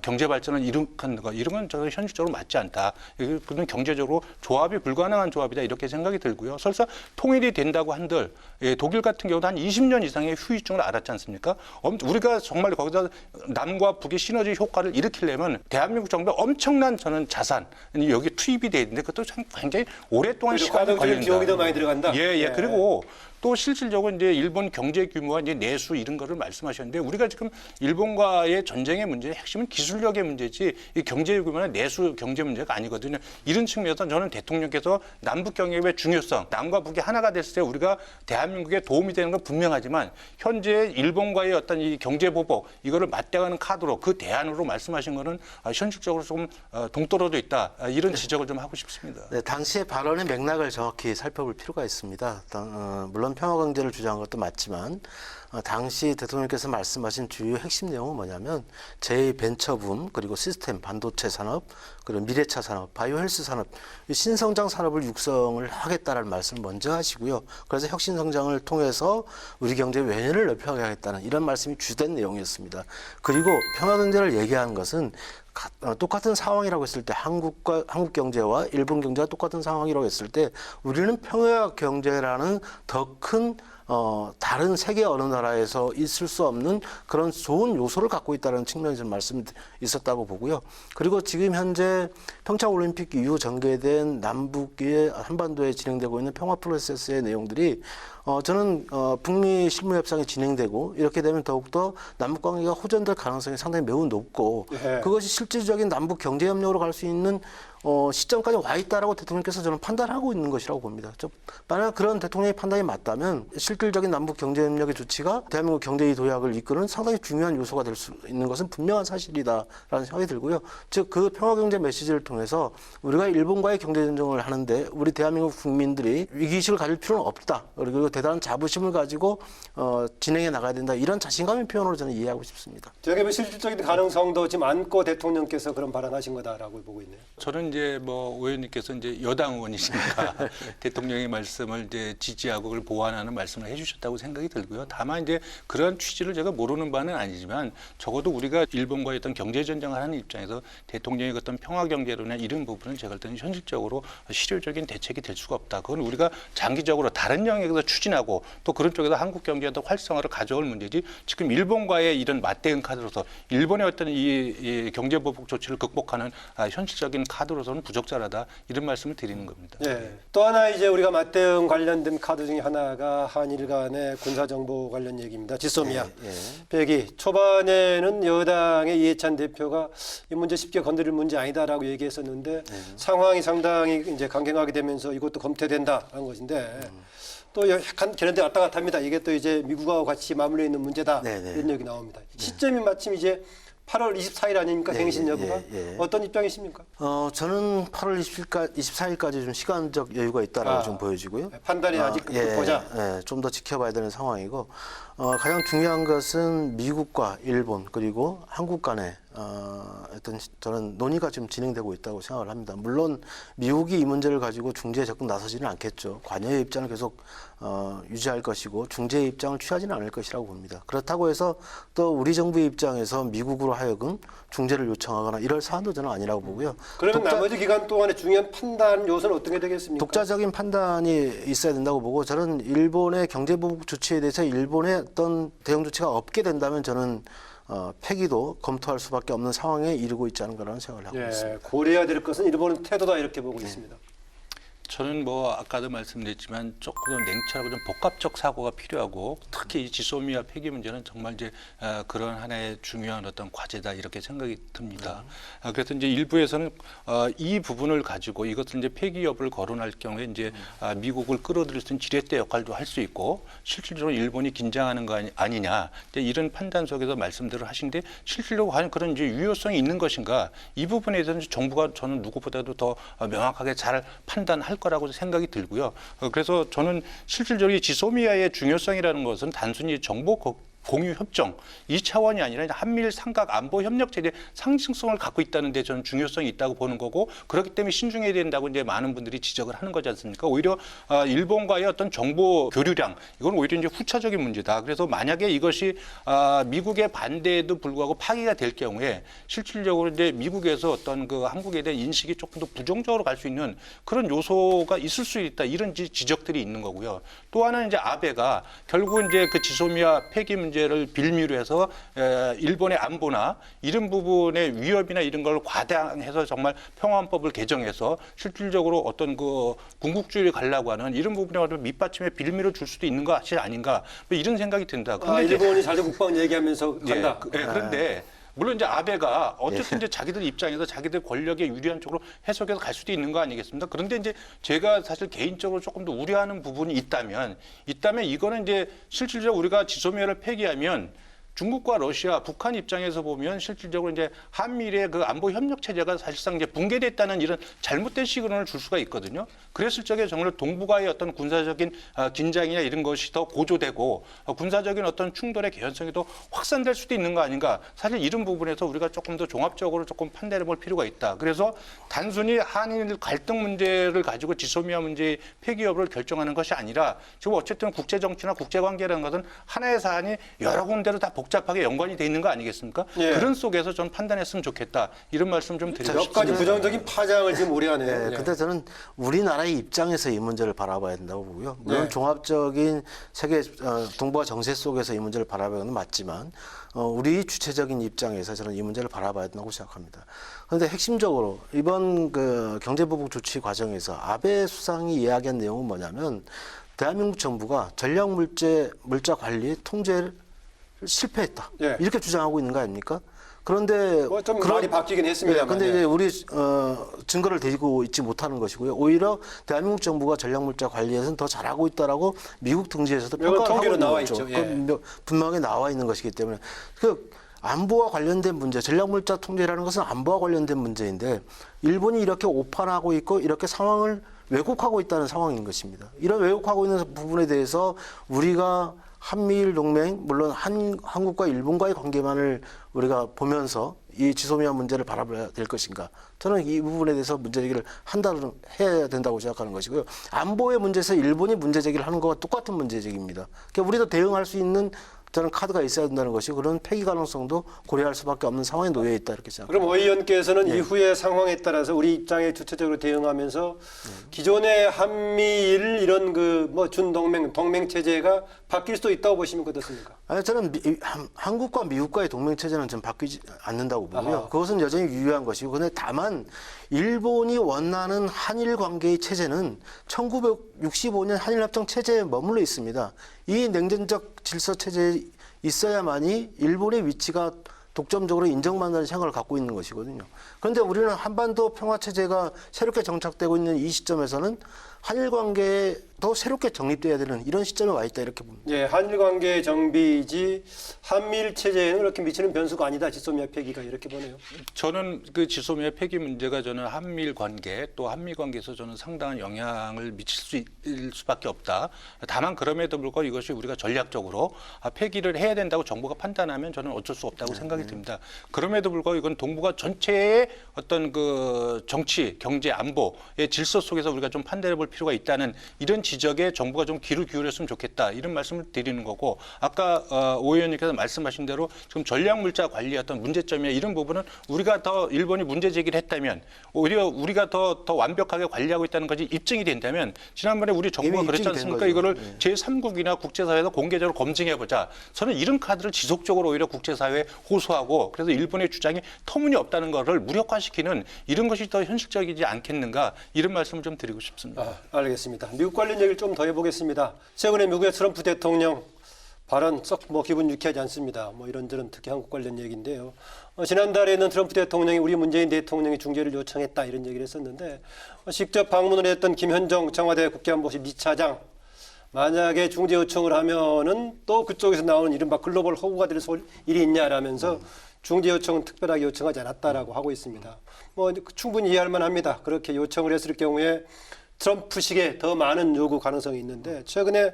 경제 발전을 이룩한 거 이런 건 저는 현실적으로 맞지 않다. 그건 경제적으로 조합이 불가능한 조합이다 이렇게 생각이 들고요. 설사 통일이 된다고 한들 독일 같은 경우도 한 20년 이상의 후유증을 알았지 않습니까? 우리가 정말 거기다 남과 북의 시너지 효과를 일으키려면 대한민국 정부의 엄청난 저는 자산이 여기 투입이 돼야 되는데 그것도 참 굉장히 오랫동안 시간이 걸린다. 비용이 더 많이 들어간다. 그리고 또 실질적으로 이제 일본 경제 규모와 이제 내수 이런 거를 말씀하셨는데 우리가 지금 일본과의 전쟁의 문제의 핵심은 기술력의 문제지 이 경제 규모나 내수 경제 문제가 아니거든요. 이런 측면에서 저는 대통령께서 남북 경협의 중요성, 남과 북이 하나가 됐을 때 우리가 대한민국에 도움이 되는 건 분명하지만 현재 일본과의 어떤 이 경제 보복 이거를 맞대가는 카드로 그 대안으로 말씀하신 거는 현실적으로 좀 동떨어져 있다 이런 지적을 좀 하고 싶습니다. 네, 당시의 발언의 맥락을 정확히 살펴볼 필요가 있습니다. 물론 통한 평화 경제를 주장한 것도 맞지만 당시 대통령께서 말씀하신 주요 핵심 내용은 뭐냐면 제2벤처붐 그리고 시스템 반도체 산업 그리고 미래차 산업 바이오 헬스 산업 이 신성장 산업을 육성을 하겠다라는 말씀을 먼저 하시고요. 그래서 혁신 성장을 통해서 우리 경제 외연을 넓혀가겠다는 이런 말씀이 주된 내용이었습니다. 그리고 평화 경제를 얘기하는 것은 똑같은 상황이라고 했을 때 한국 경제와 일본 경제가 똑같은 상황이라고 했을 때 우리는 평화 경제라는 더 큰 다른 세계 어느 나라에서 있을 수 없는 그런 좋은 요소를 갖고 있다는 측면에서 말씀이 있었다고 보고요. 그리고 지금 현재 평창올림픽 이후 전개된 남북의 한반도에 진행되고 있는 평화 프로세스의 내용들이 저는 북미 실무 협상이 진행되고 이렇게 되면 더욱더 남북 관계가 호전될 가능성이 상당히 매우 높고 그것이 실질적인 남북 경제 협력으로 갈 수 있는 시점까지 와 있다라고 대통령께서 저는 판단하고 있는 것이라고 봅니다. 만약 그런 대통령의 판단이 맞다면 실질적인 남북 경제 협력의 조치가 대한민국 경제의 도약을 이끄는 상당히 중요한 요소가 될 수 있는 것은 분명한 사실이다라는 생각이 들고요. 즉 그 평화 경제 메시지를 통해서 우리가 일본과의 경제 전쟁을 하는데 우리 대한민국 국민들이 위기의식을 가질 필요는 없다. 그리고 대단한 자부심을 가지고 진행해 나가야 된다. 이런 자신감의 표현으로 저는 이해하고 싶습니다. 저게 실질적인 가능성도 지금 안고 대통령께서 그런 발언하신 거다라고 보고 있네요. 저는 이제 뭐 의원님께서 이제 여당 의원이시니까 대통령의 말씀을 이제 지지하고 그걸 보완하는 말씀을 해주셨다고 생각이 들고요. 다만 이제 그런 취지를 제가 모르는 바는 아니지만 적어도 우리가 일본과의 어떤 경제 전쟁을 하는 입장에서 대통령의 어떤 평화 경제론이나 이런 부분은 제가 볼 때는 현실적으로 실효적인 대책이 될 수가 없다. 그건 우리가 장기적으로 다른 영역에서 추진하고 또 그런 쪽에서 한국 경제의 활성화를 가져올 문제지 지금 일본과의 이런 맞대응 카드로서 일본의 어떤 이 경제 보복 조치를 극복하는 현실적인 카드로서는 부적절하다 이런 말씀을 드리는 겁니다. 예. 또 하나 이제 우리가 맞대응 관련된 카드 중에 하나가 한일 간의 군사 정보 관련 얘기입니다. 지소미아 폐기. 초반에는 여당의 이해찬 대표가 이 문제 쉽게 건드릴 문제 아니다라고 얘기했었는데 상황이 상당히 이제 강경하게 되면서 이것도 검토된다라는 것인데 또 약간 걔네들 왔다 갔다 합니다. 이게 또 이제 미국하고 같이 맞물려 있는 문제다 이런 얘기 나옵니다. 시점이 마침 이제 8월 24일 아닙니까? 갱신 여부가? 어떤 입장이십니까? 저는 8월 24일까지 좀 시간적 여유가 있다라고 좀 보여지고요. 판단이 아직 보자. 좀 더 지켜봐야 되는 상황이고 가장 중요한 것은 미국과 일본 그리고 한국 간의 어떤 저는 논의가 지금 진행되고 있다고 생각을 합니다. 물론 미국이 이 문제를 가지고 중재에 적극 나서지는 않겠죠. 관여의 입장을 계속 유지할 것이고 중재의 입장을 취하지는 않을 것이라고 봅니다. 그렇다고 해서 또 우리 정부의 입장에서 미국으로 하여금 중재를 요청하거나 이럴 사안도 저는 아니라고 보고요. 그러면 나머지 기간 동안에 중요한 판단 요소는 어떤 게 되겠습니까? 독자적인 판단이 있어야 된다고 보고 저는 일본의 경제보복 조치에 대해서 일본의 어떤 대응 조치가 없게 된다면 저는 폐기도 검토할 수밖에 없는 상황에 이르고 있지 않은가라는 생각을 하고 있습니다. 고려해야 될 것은 일본은 태도다 이렇게 보고 있습니다. 저는 뭐 아까도 말씀드렸지만 조금 냉철하고 좀 복합적 사고가 필요하고 특히 이 지소미아 폐기 문제는 정말 이제 그런 하나의 중요한 어떤 과제다 이렇게 생각이 듭니다. 그래서 이제 일부에서는 이 부분을 가지고 이것을 이제 폐기 여부를 거론할 경우에 이제 미국을 끌어들일 수 있는 지렛대 역할도 할 수 있고 실질적으로 일본이 긴장하는 거 아니냐 이런 판단 속에서 말씀들을 하신데 실질적으로 과연 그런 이제 유효성이 있는 것인가 이 부분에 대해서는 정부가 저는 누구보다도 더 명확하게 잘 판단할 거라고 생각이 들고요. 그래서 저는 실질적으로 지소미아의 중요성이라는 것은 단순히 정보 공유 협정 이 차원이 아니라 한미일 삼각 안보 협력 체제 상징성을 갖고 있다는 데 저는 중요성이 있다고 보는 거고 그렇기 때문에 신중해야 된다고 이제 많은 분들이 지적을 하는 거지 않습니까? 오히려 일본과의 어떤 정보 교류량 이건 오히려 이제 후차적인 문제다. 그래서 만약에 이것이 미국의 반대에도 불구하고 파기가 될 경우에 실질적으로 이제 미국에서 어떤 그 한국에 대한 인식이 조금 더 부정적으로 갈 수 있는 그런 요소가 있을 수 있다. 이런 지적들이 있는 거고요. 또 하나는 이제 아베가 결국 이제 그 지소미아 폐기 문제를 빌미로 해서 일본의 안보나 이런 부분의 위협이나 이런 걸 과장해서 정말 평화헌법을 개정해서 실질적으로 어떤 그 궁극주의를 가려고 하는 이런 부분에 밑받침의 빌미를 줄 수도 있는 것이 아닌가 이런 생각이 든다. 근데 일본이 자주 국방 얘기하면서 간다. 그런데 물론 이제 아베가 어쨌든 이제 자기들 입장에서 자기들 권력에 유리한 쪽으로 해석해서 갈 수도 있는 거 아니겠습니까? 그런데 이제 제가 사실 개인적으로 조금 더 우려하는 부분이 있다면 이거는 이제 실질적으로 우리가 지소미아를 폐기하면 중국과 러시아, 북한 입장에서 보면 실질적으로 이제 한미일의 그 안보 협력 체제가 사실상 이제 붕괴됐다는 이런 잘못된 시그널을 줄 수가 있거든요. 그랬을 적에 정말 동북아의 어떤 군사적인 긴장이나 이런 것이 더 고조되고 군사적인 어떤 충돌의 개연성이 더 확산될 수도 있는 거 아닌가. 사실 이런 부분에서 우리가 조금 더 종합적으로 조금 판단해 볼 필요가 있다. 그래서 단순히 한일 갈등 문제를 가지고 지소미아 문제의 폐기 여부를 결정하는 것이 아니라 지금 어쨌든 국제 정치나 국제 관계라는 것은 하나의 사안이 여러 군데로 다 복잡하게 연관이 돼 있는 거 아니겠습니까? 예. 그런 속에서 좀 판단했으면 좋겠다. 이런 말씀 좀 드리고 몇 싶습니다. 가지 부정적인 파장을 지금 우려하네요. 네, 근데 저는 우리나라의 입장에서 이 문제를 바라봐야 된다고 보고요. 물론 네. 종합적인 세계 동북아 정세 속에서 이 문제를 바라보는 건 맞지만 우리 주체적인 입장에서 저는 이 문제를 바라봐야 된다고 생각합니다. 그런데 핵심적으로 이번 그 경제보복 조치 과정에서 아베 수상이 이야기한 내용은 뭐냐면 대한민국 정부가 전략물자 관리 통제를 실패했다. 예. 이렇게 주장하고 있는 거 아닙니까? 그런데 뭐 좀 많이 바뀌긴 했습니다만. 근데 예. 이제 우리 증거를 대고 있지 못하는 것이고요. 오히려 대한민국 정부가 전략물자 관리에서는 더 잘하고 있다라고 미국 등지에서도 이건 평가를 하고 통계로 있는 나와 거죠. 있죠. 예. 그건 분명하게 나와 있는 것이기 때문에 그 안보와 관련된 문제, 전략물자 통제라는 것은 안보와 관련된 문제인데 일본이 이렇게 오판하고 있고 이렇게 상황을 왜곡하고 있다는 상황인 것입니다. 이런 왜곡하고 있는 부분에 대해서 우리가 한미일 동맹, 물론 한국과 일본과의 관계만을 우리가 보면서 이 지소미아 문제를 바라봐야 될 것인가? 저는 이 부분에 대해서 문제 제기를 해야 된다고 생각하는 것이고요. 안보의 문제에서 일본이 문제 제기를 하는 것과 똑같은 문제 제기입니다. 그러니까 우리도 대응할 수 있는 저는 카드가 있어야 된다는 것이고 그런 폐기 가능성도 고려할 수밖에 없는 상황에 놓여 있다 이렇게 생각합니다. 그럼 오 의원께서는 이후의 상황에 따라서 우리 입장에 주체적으로 대응하면서 기존의 한미일 이런 그 뭐 동맹 체제가 바뀔 수도 있다고 보시면 어떻습니까? 아니 저는 한국과 미국과의 동맹 체제는 좀 바뀌지 않는다고 보고요. 아하. 그것은 여전히 유효한 것이고, 근데 다만 일본이 원하는 한일 관계의 체제는 1965년 한일협정 체제에 머물러 있습니다. 이 냉전적 질서 체제에 있어야만이 일본의 위치가 독점적으로 인정받는 생각을 갖고 있는 것이거든요. 그런데 우리는 한반도 평화체제가 새롭게 정착되고 있는 이 시점에서는 한일 관계도 새롭게 정립돼야 되는 이런 시점에 와 있다 이렇게 봅니다. 예, 한일 관계 정비이지 한미일 체제에는 그렇게 미치는 변수가 아니다. 지소미아 폐기가 이렇게 보네요. 저는 그 지소미아 폐기 문제가 저는 한미일 관계 또 한미 관계에서 저는 상당한 영향을 미칠 수밖에 없다. 다만 그럼에도 불구하고 이것이 우리가 전략적으로 폐기를 해야 된다고 정부가 판단하면 저는 어쩔 수 없다고 생각이 듭니다. 그럼에도 불구하고 이건 동북아 전체의 어떤 그 정치, 경제, 안보의 질서 속에서 우리가 좀 판단해 볼 필요가 있다는 이런 지적에 정부가 좀 귀를 기울였으면 좋겠다 이런 말씀을 드리는 거고 아까 오 의원님께서 말씀하신 대로 지금 전략물자 관리 어떤 문제점이나 이런 부분은 우리가 더 일본이 문제 제기를 했다면 오히려 우리가 더 완벽하게 관리하고 있다는 것이 입증이 된다면 지난번에 우리 정부가 이미 그랬지 입증이 된 않습니까? 거죠. 이거를 네. 제3국이나 국제사회에서 공개적으로 검증해보자. 저는 이런 카드를 지속적으로 오히려 국제사회에 호소하고 그래서 일본의 주장이 터무니없다는 것을 무력화시키는 이런 것이 더 현실적이지 않겠는가 이런 말씀을 좀 드리고 싶습니다. 알겠습니다. 미국 관련 얘기를 좀 더 해보겠습니다. 최근에 미국의 트럼프 대통령 발언 썩 뭐 기분 유쾌하지 않습니다. 뭐 이런저런 특히 한국 관련 얘기인데요. 지난달에는 트럼프 대통령이 우리 문재인 대통령이 중재를 요청했다 이런 얘기를 했었는데 직접 방문을 했던 김현정 청와대 국회안보실 2차장 만약에 중재 요청을 하면은 또 그쪽에서 나오는 이른바 글로벌 허구가 될 일이 있냐라면서 중재 요청은 특별하게 요청하지 않았다라고 하고 있습니다. 뭐 충분히 이해할 만합니다. 그렇게 요청을 했을 경우에 트럼프식의 더 많은 요구 가능성이 있는데 최근에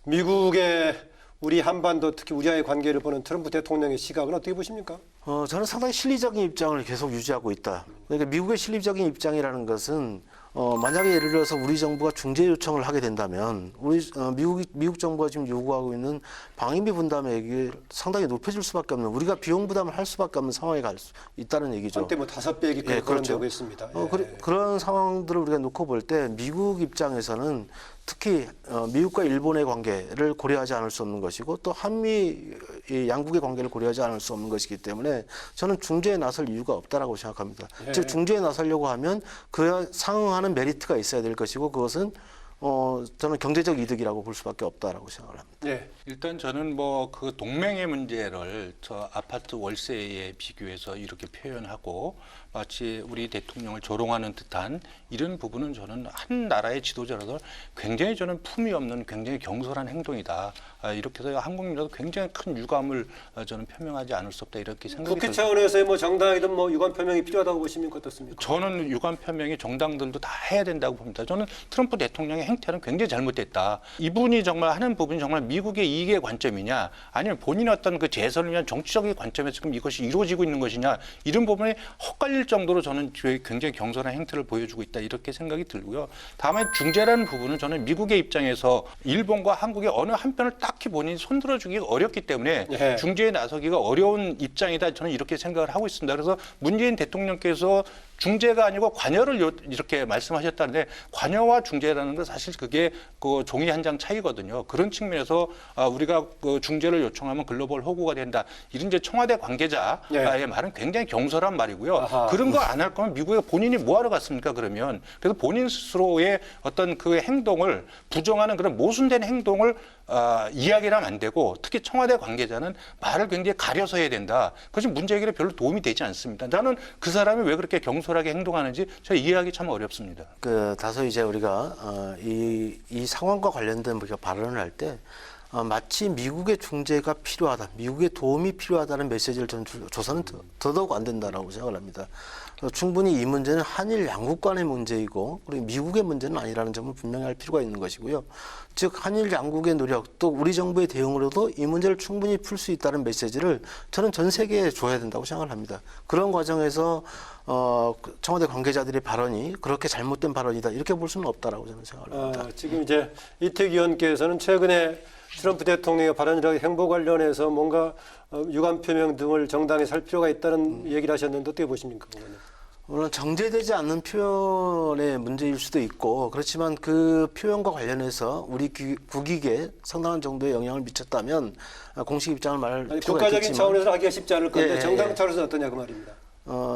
미국의 우리 한반도 특히 우리와의 관계를 보는 트럼프 대통령의 시각은 어떻게 보십니까? 저는 상당히 실리적인 입장을 계속 유지하고 있다. 그러니까 미국의 실리적인 입장이라는 것은 만약에 예를 들어서 우리 정부가 중재 요청을 하게 된다면 미국 정부가 지금 요구하고 있는 방위비 분담액을 상당히 높여줄 수밖에 없는 우리가 비용 부담을 할 수밖에 없는 상황에 갈 수 있다는 얘기죠. 한때 뭐 5배 기까지 거론되고 있습니다. 그런 상황들을 우리가 놓고 볼 때 미국 입장에서는 특히 미국과 일본의 관계를 고려하지 않을 수 없는 것이고 또 한미 양국의 관계를 고려하지 않을 수 없는 것이기 때문에 저는 중재에 나설 이유가 없다라고 생각합니다. 즉 중재에 나서려고 하면 그에 상응하는 메리트가 있어야 될 것이고 그것은 저는 경제적 이득이라고 볼 수밖에 없다라고 생각을 합니다. 네. 일단 저는 뭐 그 동맹의 문제를 저 아파트 월세에 비교해서 이렇게 표현하고 마치 우리 대통령을 조롱하는 듯한 이런 부분은 저는 한 나라의 지도자로서 굉장히 저는 품위 없는 굉장히 경솔한 행동이다. 이렇게 해서 한국민으로도 굉장히 큰 유감을 저는 표명하지 않을 수 없다 이렇게 생각이 국회 들어요. 차원에서의 뭐 정당이든 뭐 유감 표명이 필요하다고 보십니까? 어떻습니까? 저는 유감 표명이 정당들도 다 해야 된다고 봅니다. 저는 트럼프 대통령의 행태는 굉장히 잘못됐다. 이분이 정말 하는 부분이 정말 미국의 이익의 관점이냐, 아니면 본인의 어떤 그 재선을 위한 정치적인 관점에서 지금 이것이 이루어지고 있는 것이냐, 이런 부분이 헛갈릴 정도로 저는 굉장히 경솔한 행태를 보여주고 있다 이렇게 생각이 들고요. 다만 중재라는 부분은 저는 미국의 입장에서 일본과 한국의 어느 한편을 딱히 본인이 손들어주기가 어렵기 때문에 예. 중재에 나서기가 어려운 입장이다. 저는 이렇게 생각을 하고 있습니다. 그래서 문재인 대통령께서 중재가 아니고 관여를 이렇게 말씀하셨다는데, 관여와 중재라는 건 사실 그게 그 종이 한 장 차이거든요. 그런 측면에서 우리가 그 중재를 요청하면 글로벌 호구가 된다. 이런 이제 청와대 관계자의 말은 굉장히 경솔한 말이고요. 아하. 그런 거 안 할 거면 미국에 본인이 뭐하러 갔습니까? 그러면 그래서 본인 스스로의 어떤 그 행동을 부정하는 그런 모순된 행동을 이야기를 하면 안 되고, 특히 청와대 관계자는 말을 굉장히 가려서 해야 된다. 그것이 문제 해결에 별로 도움이 되지 않습니다. 나는 그 사람이 왜 그렇게 경솔하게 행동하는지 저 이해하기 참 어렵습니다. 그 다소 이제 우리가 이 상황과 관련된 우리가 발언을 할 때 마치 미국의 중재가 필요하다, 미국의 도움이 필요하다는 메시지를 저는 줘서는 더더욱 안 된다라고 생각을 합니다. 충분히 이 문제는 한일 양국 간의 문제이고, 그리고 미국의 문제는 아니라는 점을 분명히 할 필요가 있는 것이고요. 즉 한일 양국의 노력, 또 우리 정부의 대응으로도 이 문제를 충분히 풀 수 있다는 메시지를 저는 전 세계에 줘야 된다고 생각을 합니다. 그런 과정에서 청와대 관계자들의 발언이 그렇게 잘못된 발언이다 이렇게 볼 수는 없다라고 저는 생각을 합니다. 지금 이제 이택 의원께서는 최근에 트럼프 대통령의 발언이나 행보 관련해서 뭔가 유감 표명 등을 정당히 살 필요가 있다는 얘기를 하셨는데 어떻게 보십니까? 그거는? 물론 정제되지 않는 표현의 문제일 수도 있고, 그렇지만 그 표현과 관련해서 우리 국익에 상당한 정도의 영향을 미쳤다면 공식 입장을 말할 아니, 필요가 국가적인 있겠지만, 차원에서 하기가 쉽지 않을 건데 예, 정당 예. 차원에서 어떠냐 그 말입니다.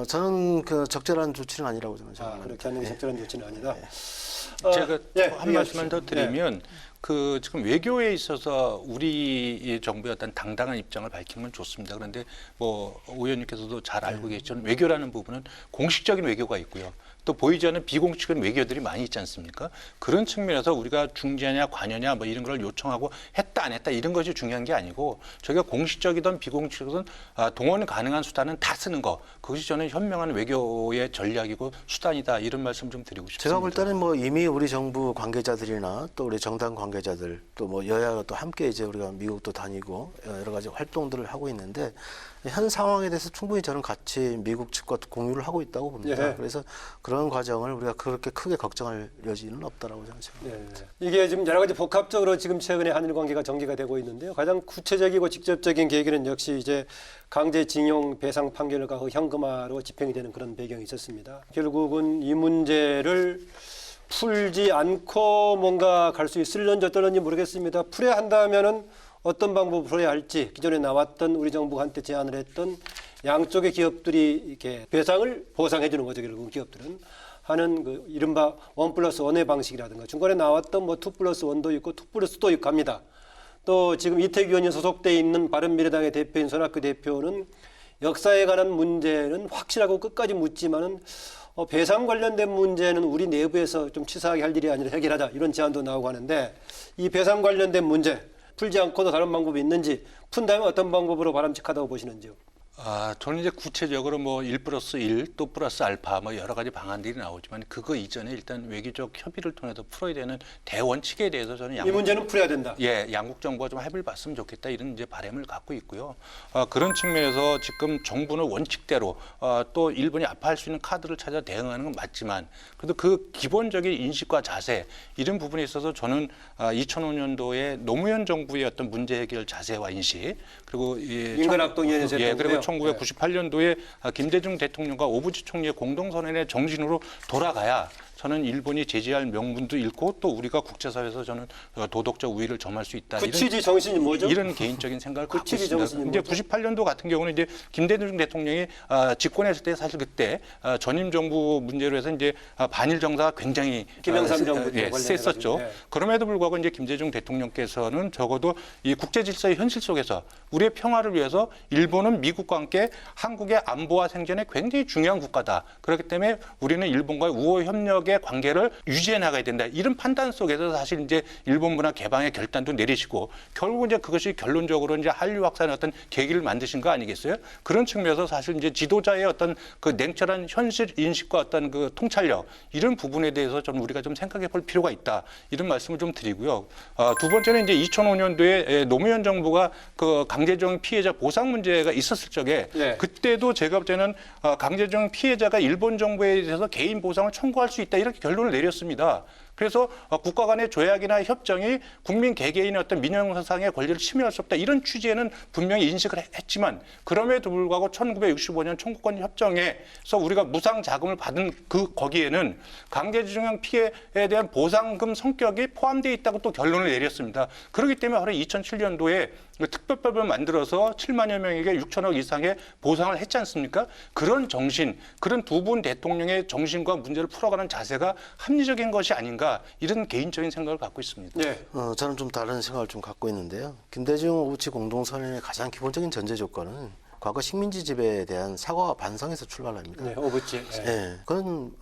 저는 그 적절한 조치는 아니라고 저는 생각합니다. 그렇게 하는 게 적절한 조치는 아니다. 제가 예, 한 말씀만 더 드리면, 그 지금 외교에 있어서 우리 정부의 어떤 당당한 입장을 밝히면 좋습니다. 그런데 뭐 오 의원님께서도 잘 알고 계시지만 외교라는 부분은 공식적인 외교가 있고요. 또 보이지 않는 비공식적인 외교들이 많이 있지 않습니까? 그런 측면에서 우리가 중재냐 관여냐 뭐 이런 걸 요청하고 했다 안 했다 이런 것이 중요한 게 아니고, 저희가 공식적이든 비공식이든 동원 가능한 수단은 다 쓰는 거, 그것이 저는 현명한 외교의 전략이고 수단이다 이런 말씀 좀 드리고 싶습니다. 제가 볼 때는 뭐 이미 우리 정부 관계자들이나 또 우리 정당 관계자들 또 뭐 여야가 또 함께 이제 우리가 미국도 다니고 여러 가지 활동들을 하고 있는데, 현 상황에 대해서 충분히 저는 같이 미국 측과 공유를 하고 있다고 봅니다. 예. 그래서 그런 과정을 우리가 그렇게 크게 걱정할 여지는 없다라고 저는 생각합니다. 이게 지금 여러 가지 복합적으로 지금 최근에 한일 관계가 전개가 되고 있는데요. 가장 구체적이고 직접적인 계기는 역시 이제 강제징용 배상 판결과 그 현금화로 집행이 되는 그런 배경이 있었습니다. 결국은 이 문제를 풀지 않고 뭔가 갈 수 있을런지 어떨런지 모르겠습니다. 풀어야 한다면은 어떤 방법으로 풀어야 할지, 기존에 나왔던 우리 정부가 한때 제안을 했던 양쪽의 기업들이 이렇게 배상을 보상해 주는 거죠. 결국 기업들은 하는 그 이른바 1+1의 방식이라든가, 중간에 나왔던 뭐 2+1도 있고 2+2도 있고 합니다. 또 지금 이택 의원이 소속돼 있는 바른미래당의 대표인 손학규 대표는 역사에 관한 문제는 확실하고 끝까지 묻지만은 배상 관련된 문제는 우리 내부에서 좀 치사하게 할 일이 아니라 해결하자, 이런 제안도 나오고 하는데, 이 배상 관련된 문제 풀지 않고도 다른 방법이 있는지, 푼다면 어떤 방법으로 바람직하다고 보시는지요? 저는 이제 구체적으로 뭐 1+1 또 플러스 알파 뭐 여러 가지 방안들이 나오지만, 그거 이전에 일단 외교적 협의를 통해서 풀어야 되는 대원칙에 대해서 저는 이 문제는 풀어야 된다. 양국 정부가 좀 합의를 봤으면 좋겠다 이런 이제 바람을 갖고 있고요. 그런 측면에서 지금 정부는 원칙대로 또 일본이 아파할 수 있는 카드를 찾아 대응하는 건 맞지만, 그래도 그 기본적인 인식과 자세 이런 부분에 있어서 저는 2005년도에 노무현 정부의 어떤 문제 해결 자세와 인식, 그리고 인간학동위원회 그리고 1998년도에 김대중 대통령과 오부지 총리의 공동선언의 정신으로 돌아가야 저는 일본이 제재할 명분도 잃고 또 우리가 국제사회에서 저는 도덕적 우위를 점할 수 있다. 그 취지 정신이 뭐죠? 이런 개인적인 생각을 갖고 취지 있습니다. 정신이 이제 뭐죠? 98년도 같은 경우는 이제 김대중 대통령이 집권했을 때 사실 그때 전임 정부 문제로 해서 이제 반일 정사가 굉장히 김영삼 정부 때 셌었죠. 네. 그럼에도 불구하고 이제 김대중 대통령께서는 적어도 이 국제 질서의 현실 속에서 우리의 평화를 위해서 일본은 미국과 함께 한국의 안보와 생존에 굉장히 중요한 국가다. 그렇기 때문에 우리는 일본과의 우호 협력의 관계를 유지해 나가야 된다. 이런 판단 속에서 사실 이제 일본 문화 개방의 결단도 내리시고 결국 이제 그것이 결론적으로 이제 한류 확산의 어떤 계기를 만드신 거 아니겠어요? 그런 측면에서 사실 이제 지도자의 어떤 그 냉철한 현실 인식과 어떤 그 통찰력 이런 부분에 대해서 좀 우리가 좀 생각해 볼 필요가 있다. 이런 말씀을 좀 드리고요. 두 번째는 이제 2005년도에 노무현 정부가 그 강제징용 피해자 보상 문제가 있었을 적에 네. 그때도 제가 볼 때는 강제징용 피해자가 일본 정부에 대해서 개인 보상을 청구할 수 있다 이렇게 결론을 내렸습니다. 그래서 국가 간의 조약이나 협정이 국민 개개인의 어떤 민영상의 권리를 침해할 수 없다. 이런 취지에는 분명히 인식을 했지만 그럼에도 불구하고 1965년 청구권 협정에서 우리가 무상 자금을 받은 그 거기에는 강제징용 피해에 대한 보상금 성격이 포함되어 있다고 또 결론을 내렸습니다. 그렇기 때문에 바로 2007년도에 특별법을 만들어서 7만여 명에게 6천억 이상의 보상을 했지 않습니까? 그런 정신, 그런 두 분 대통령의 정신과 문제를 풀어가는 자세가 합리적인 것이 아닌가 이런 개인적인 생각을 갖고 있습니다. 네. 저는 좀 다른 생각을 좀 갖고 있는데요. 김대중 오부치 공동선언의 가장 기본적인 전제 조건은 과거 식민지 지배에 대한 사과와 반성에서 출발합니다. 네, 오부치. 네. 네, 그건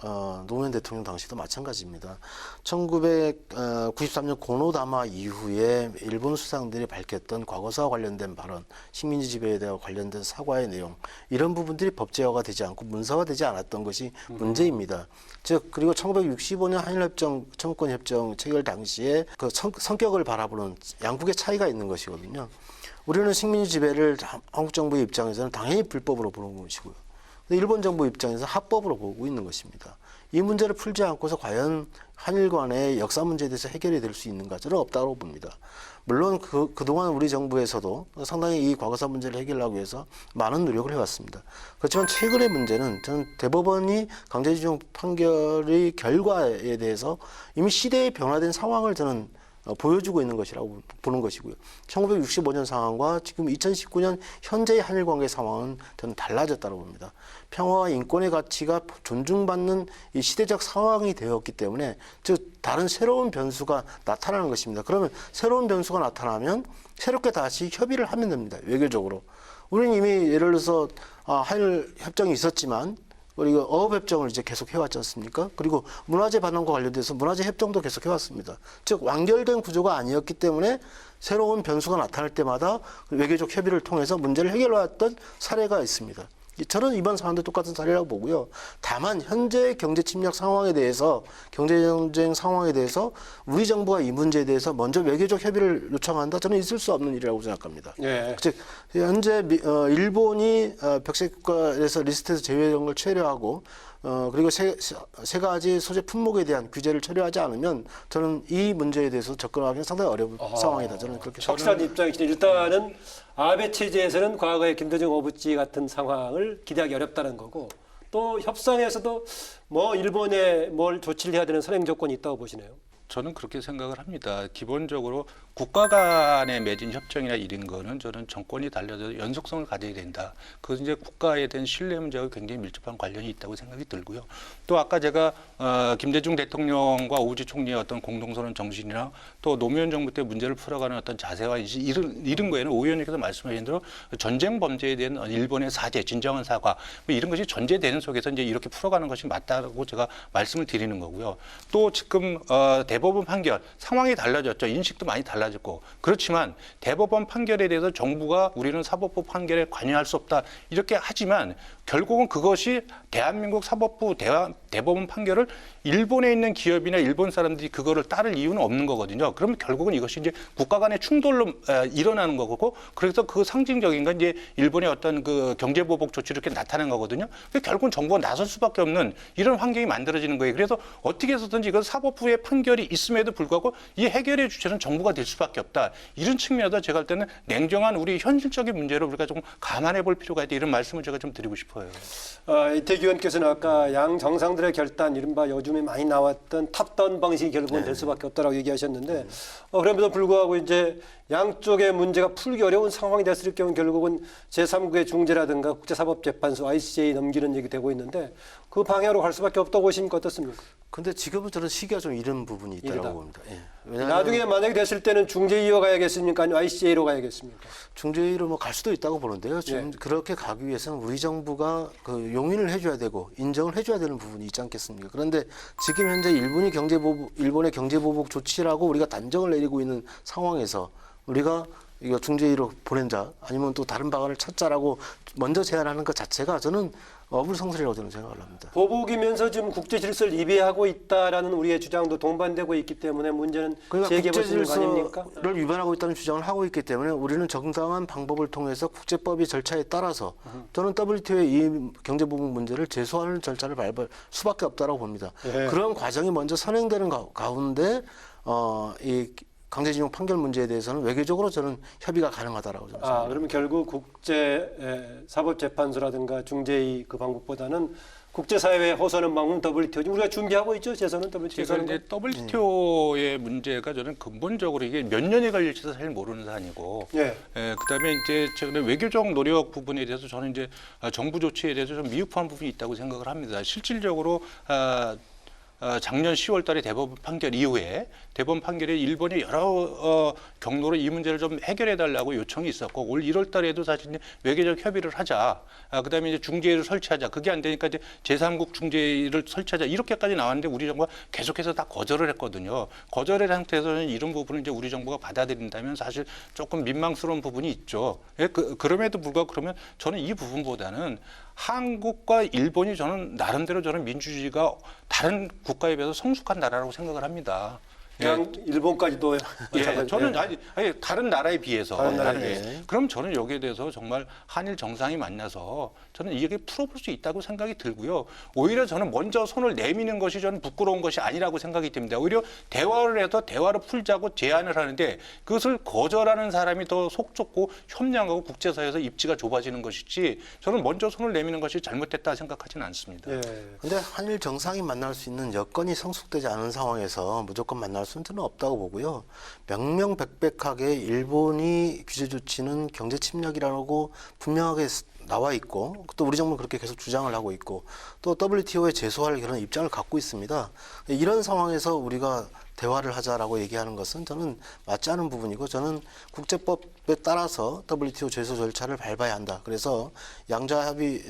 노무현 대통령 당시도 마찬가지입니다. 1993년 고노다마 이후에 일본 수상들이 밝혔던 과거사와 관련된 발언, 식민지 지배에 대한 관련된 사과의 내용 이런 부분들이 법제화가 되지 않고 문서화되지 않았던 것이 문제입니다. 즉 그리고 1965년 한일협정, 청구권협정 체결 당시에 그 성격을 바라보는 양국의 차이가 있는 것이거든요. 우리는 식민지 지배를 한국 정부의 입장에서는 당연히 불법으로 보는 것이고요. 일본 정부 입장에서 합법으로 보고 있는 것입니다. 이 문제를 풀지 않고서 과연 한일 간의 역사 문제에 대해서 해결이 될 수 있는가? 저는 없다고 봅니다. 물론 그동안 우리 정부에서도 상당히 이 과거사 문제를 해결하기 위해서 많은 노력을 해왔습니다. 그렇지만 최근의 문제는 저는 대법원이 강제징용 판결의 결과에 대해서 이미 시대에 변화된 상황을 저는 보여주고 있는 것이라고 보는 것이고요. 1965년 상황과 지금 2019년 현재의 한일 관계 상황은 저는 달라졌다고 봅니다. 평화와 인권의 가치가 존중받는 이 시대적 상황이 되었기 때문에 즉 다른 새로운 변수가 나타나는 것입니다. 그러면 새로운 변수가 나타나면 새롭게 다시 협의를 하면 됩니다. 외교적으로. 우리는 이미 예를 들어서 한일 협정이 있었지만 그리고 어업협정을 이제 계속 해왔지 않습니까? 그리고 문화재 반환과 관련돼서 문화재 협정도 계속 해왔습니다. 즉 완결된 구조가 아니었기 때문에 새로운 변수가 나타날 때마다 외교적 협의를 통해서 문제를 해결해왔던 사례가 있습니다. 저는 이번 사안도 똑같은 사례라고 보고요. 다만 현재 경제 침략 상황에 대해서 경제 전쟁 상황에 대해서 우리 정부가 이 문제에 대해서 먼저 외교적 협의를 요청한다. 저는 있을 수 없는 일이라고 생각합니다. 네. 즉 현재 일본이 백색 국가에서 리스트에서 제외된 걸 체류하고 그리고 세 가지 소재 품목에 대한 규제를 처리하지 않으면 저는 이 문제에 대해서 접근하기는 상당히 어려운 상황이다. 저는 그렇게 확실한 입장이시죠. 일단은 아베 체제에서는 과거의 김대중 오부치 같은 상황을 기대하기 어렵다는 거고 또 협상에서도 뭐 일본에 뭘 조치를 해야 되는 선행 조건이 있다고 보시네요. 저는 그렇게 생각을 합니다. 기본적으로 국가 간에 맺은 협정이나 이런 거는 저는 정권이 달라져도 연속성을 가져야 된다. 그것은 이제 국가에 대한 신뢰 문제와 굉장히 밀접한 관련이 있다고 생각이 들고요. 또 아까 제가 김대중 대통령과 오부치 총리의 어떤 공동선언 정신이나 또 노무현 정부 때 문제를 풀어가는 어떤 자세와 이런 거에는 오 의원님께서 말씀하신 대로 전쟁 범죄에 대한 일본의 사죄, 진정한 사과 뭐 이런 것이 전제되는 속에서 이제 이렇게 풀어가는 것이 맞다고 제가 말씀을 드리는 거고요. 또 지금 대법원 판결 상황이 달라졌죠. 인식도 많이 달라졌고 그렇지만 대법원 판결에 대해서 정부가 우리는 사법부 판결에 관여할 수 없다 이렇게 하지만 결국은 그것이 대한민국 사법부 대법원 판결을 일본에 있는 기업이나 일본 사람들이 그거를 따를 이유는 없는 거거든요. 그러면 결국은 이것이 이제 국가 간의 충돌로 일어나는 거고 그래서 그 상징적인 건 이제 일본의 어떤 그 경제보복 조치로 이렇게 나타난 거거든요. 결국은 정부가 나설 수밖에 없는 이런 환경이 만들어지는 거예요. 그래서 어떻게 해서든지 이건 사법부의 판결이 있음에도 불구하고 이 해결의 주체는 정부가 될 수밖에 없다. 이런 측면에서 제가 할 때는 냉정한 우리 현실적인 문제를 우리가 좀 감안해 볼 필요가 있다. 이런 말씀을 제가 좀 드리고 싶어요. 싶어요. 이태규 의원께서는 아까 양 정상들의 결단, 이른바 요즘에 많이 나왔던 탑다운 방식이 결국은 될 수밖에 없다라고 얘기하셨는데 그럼에도 불구하고 이제 양쪽의 문제가 풀기 어려운 상황이 됐을 경우 결국은 제3국의 중재라든가 국제사법재판소 ICJ 넘기는 얘기 되고 있는데 그 방향으로 갈 수밖에 없다고 보시니까 어떻습니까? 근데 지금은 저는 시기가 좀 이른 부분이 있다고 이르다. 봅니다. 예. 왜냐하면 나중에 만약에 됐을 때는 중재위로 가야겠습니까? 아니면 ICJ로 가야겠습니까? 중재위로 뭐 갈 수도 있다고 보는데요. 지금 그렇게 가기 위해서는 우리 정부가 그 용인을 해줘야 되고 인정을 해줘야 되는 부분이 있지 않겠습니까? 그런데 지금 현재 일본의 경제보복 조치라고 우리가 단정을 내리고 있는 상황에서 우리가 이거 중재위로 보낸자 아니면 또 다른 방안을 찾자라고 먼저 제안하는 것 자체가 저는 어불성설이라고 저는 생각을 합니다. 보복이면서 지금 국제 질서를 위배하고 있다라는 우리의 주장도 동반되고 있기 때문에 문제는 그러니까 제기해 볼 수 있는 거 국제 아닙니까? 질서를 위반하고 있다는 주장을 하고 있기 때문에 우리는 정당한 방법을 통해서 국제법의 절차에 따라서 저는 WTO의 이 경제보복 문제를 제소하는 절차를 밟을 수밖에 없다고 봅니다. 예. 그런 과정이 먼저 선행되는 가운데 이 강제징용 판결 문제에 대해서는 외교적으로 저는 협의가 가능하다라고 저는 생각합니다. 그러면 결국 국제사법재판소라든가 중재위 그 방법보다는 국제사회에 호소하는 방법은 WTO. 지금 우리가 준비하고 있죠. 제소는 WTO. 제가 이제 WTO의 문제가 저는 근본적으로 이게 몇 년이 걸릴지도 잘 모르는 사안이고, 예. 그다음에 이제 최근에 외교적 노력 부분에 대해서 저는 이제 정부 조치에 대해서 좀 미흡한 부분이 있다고 생각을 합니다. 실질적으로 작년 10월달에 대법원 판결 이후에 대법원 판결에 일본이 여러 경로로 이 문제를 좀 해결해달라고 요청이 있었고 올 1월달에도 사실 외교적 협의를 하자. 그다음에 이제 중재위를 설치하자. 그게 안 되니까 이제 제3국 중재위를 설치하자. 이렇게까지 나왔는데 우리 정부가 계속해서 다 거절을 했거든요. 거절의 상태에서는 이런 부분을 이제 우리 정부가 받아들인다면 사실 조금 민망스러운 부분이 있죠. 그럼에도 불구하고 그러면 저는 이 부분보다는 한국과 일본이 저는 나름대로 저는 민주주의가 다른 국가에 비해서 성숙한 나라라고 생각을 합니다. 그냥 일본까지도 저는 아니 다른 나라에 비해서 다른 나라에. 그럼 저는 여기에 대해서 정말 한일 정상이 만나서 저는 이게 풀어볼 수 있다고 생각이 들고요. 오히려 저는 먼저 손을 내미는 것이 저는 부끄러운 것이 아니라고 생각이 듭니다. 오히려 대화를 해서 대화를 풀자고 제안을 하는데 그것을 거절하는 사람이 더 속 좁고 협량하고 국제사회에서 입지가 좁아지는 것이지 저는 먼저 손을 내미는 것이 잘못됐다 생각하지는 않습니다. 근데 한일 정상이 만날 수 있는 여건이 성숙되지 않은 상황에서 무조건 만날 수는 저는 없다고 보고요. 명명백백하게 일본이 규제 조치는 경제 침략이라고 분명하게 나와 있고 또 우리 정부는 그렇게 계속 주장을 하고 있고 또 WTO에 제소할 그런 입장을 갖고 있습니다. 이런 상황에서 우리가 대화를 하자라고 얘기하는 것은 저는 맞지 않은 부분이고 저는 국제법에 따라서 WTO 제소 절차를 밟아야 한다. 그래서 양자 협의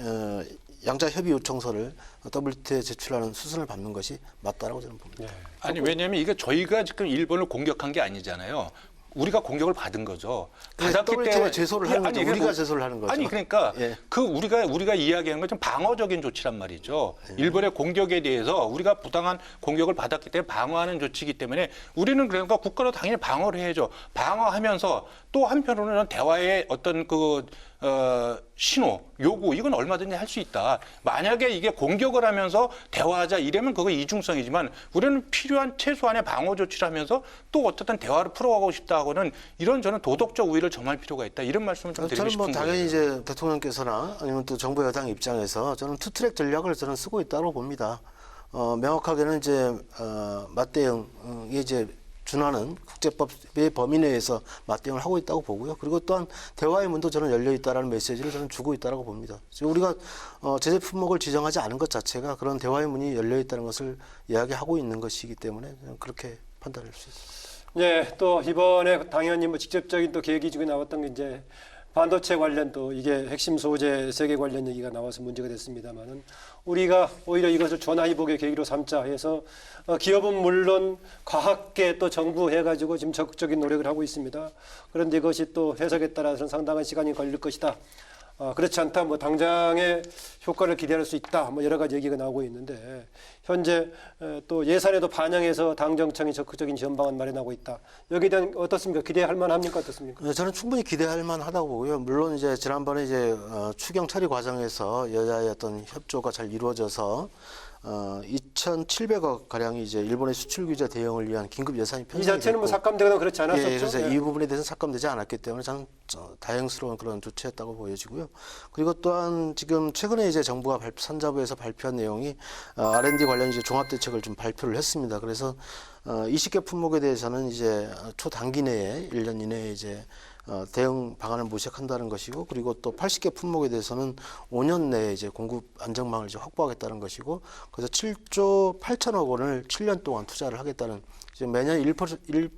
요청서를 WTO에 제출하는 수순을 밟는 것이 맞다라고 저는 봅니다. 아니 왜냐하면 이게 저희가 지금 일본을 공격한 게 아니잖아요. 우리가 공격을 받은 거죠. 받았기 때문에 제소를 하는 거죠. 우리가 제소를 하는 거죠. 아니 그러니까 예. 그 우리가 이야기한 건 좀 방어적인 조치란 말이죠. 일본의 공격에 대해서 우리가 부당한 공격을 받았기 때문에 방어하는 조치이기 때문에 우리는 그러니까 국가로 당연히 방어를 해야죠. 방어하면서 또 한편으로는 대화의 어떤 신호, 요구 이건 얼마든지 할 수 있다. 만약에 이게 공격을 하면서 대화하자 이러면 그거 이중성이지만 우리는 필요한 최소한의 방어 조치를 하면서 또 어쨌든 대화를 풀어가고 싶다 하고는 이런 저는 도덕적 우위를 점할 필요가 있다. 이런 말씀을 좀 드리고 저는 싶은 뭐 거예요. 당연히 이제 대통령께서나 아니면 또 정부 여당 입장에서 저는 투트랙 전략을 저는 쓰고 있다고 봅니다. 명확하게는 이제 맞대응이 이제 준하는 국제법의 범위 내에서 맞대응을 하고 있다고 보고요. 그리고 또한 대화의 문도 저는 열려 있다라는 메시지를 저는 주고 있다고 봅니다. 지금 우리가 제재 품목을 지정하지 않은 것 자체가 그런 대화의 문이 열려 있다는 것을 이야기하고 있는 것이기 때문에 저는 그렇게 판단할 수 있습니다. 네, 또 이번에 당연히 뭐 직접적인 또 계기 중에 나왔던 게 이제 반도체 관련 또 이게 핵심 소재 세계 관련 얘기가 나와서 문제가 됐습니다만은 우리가 오히려 이것을 전화위복의 계기로 삼자 해서 기업은 물론 과학계 또 정부 해가지고 지금 적극적인 노력을 하고 있습니다. 그런데 이것이 또 해석에 따라서는 상당한 시간이 걸릴 것이다. 그렇지 않다. 뭐 당장의 효과를 기대할 수 있다. 뭐 여러 가지 얘기가 나오고 있는데 현재 또 예산에도 반영해서 당정청이 적극적인 지원 방안 마련하고 있다. 여기에 대한 어떻습니까? 기대할 만합니까? 어떻습니까? 저는 충분히 기대할 만하다고 보고요. 물론 이제 지난번에 이제 추경 처리 과정에서 여야의 어떤 협조가 잘 이루어져서 2,700억 가량이 이제 일본의 수출 규제 대응을 위한 긴급 예산이 이 편성이 자체는 뭐 됐고, 삭감되거나 그렇지 않았었죠. 예, 그래서 예. 이 부분에 대해서 삭감되지 않았기 때문에 저는 다행스러운 그런 조치였다고 보여지고요. 그리고 또한 지금 최근에 이제 정부가 산자부에서 발표한 내용이 R&D 관련 이제 종합 대책을 좀 발표를 했습니다. 그래서 20개 품목에 대해서는 이제 초단기 내에 1년 이내에 이제 대응 방안을 모색한다는 것이고, 그리고 또 80개 품목에 대해서는 5년 내에 이제 공급 안정망을 이제 확보하겠다는 것이고, 그래서 7조 8천억 원을 7년 동안 투자를 하겠다는, 이제 매년 1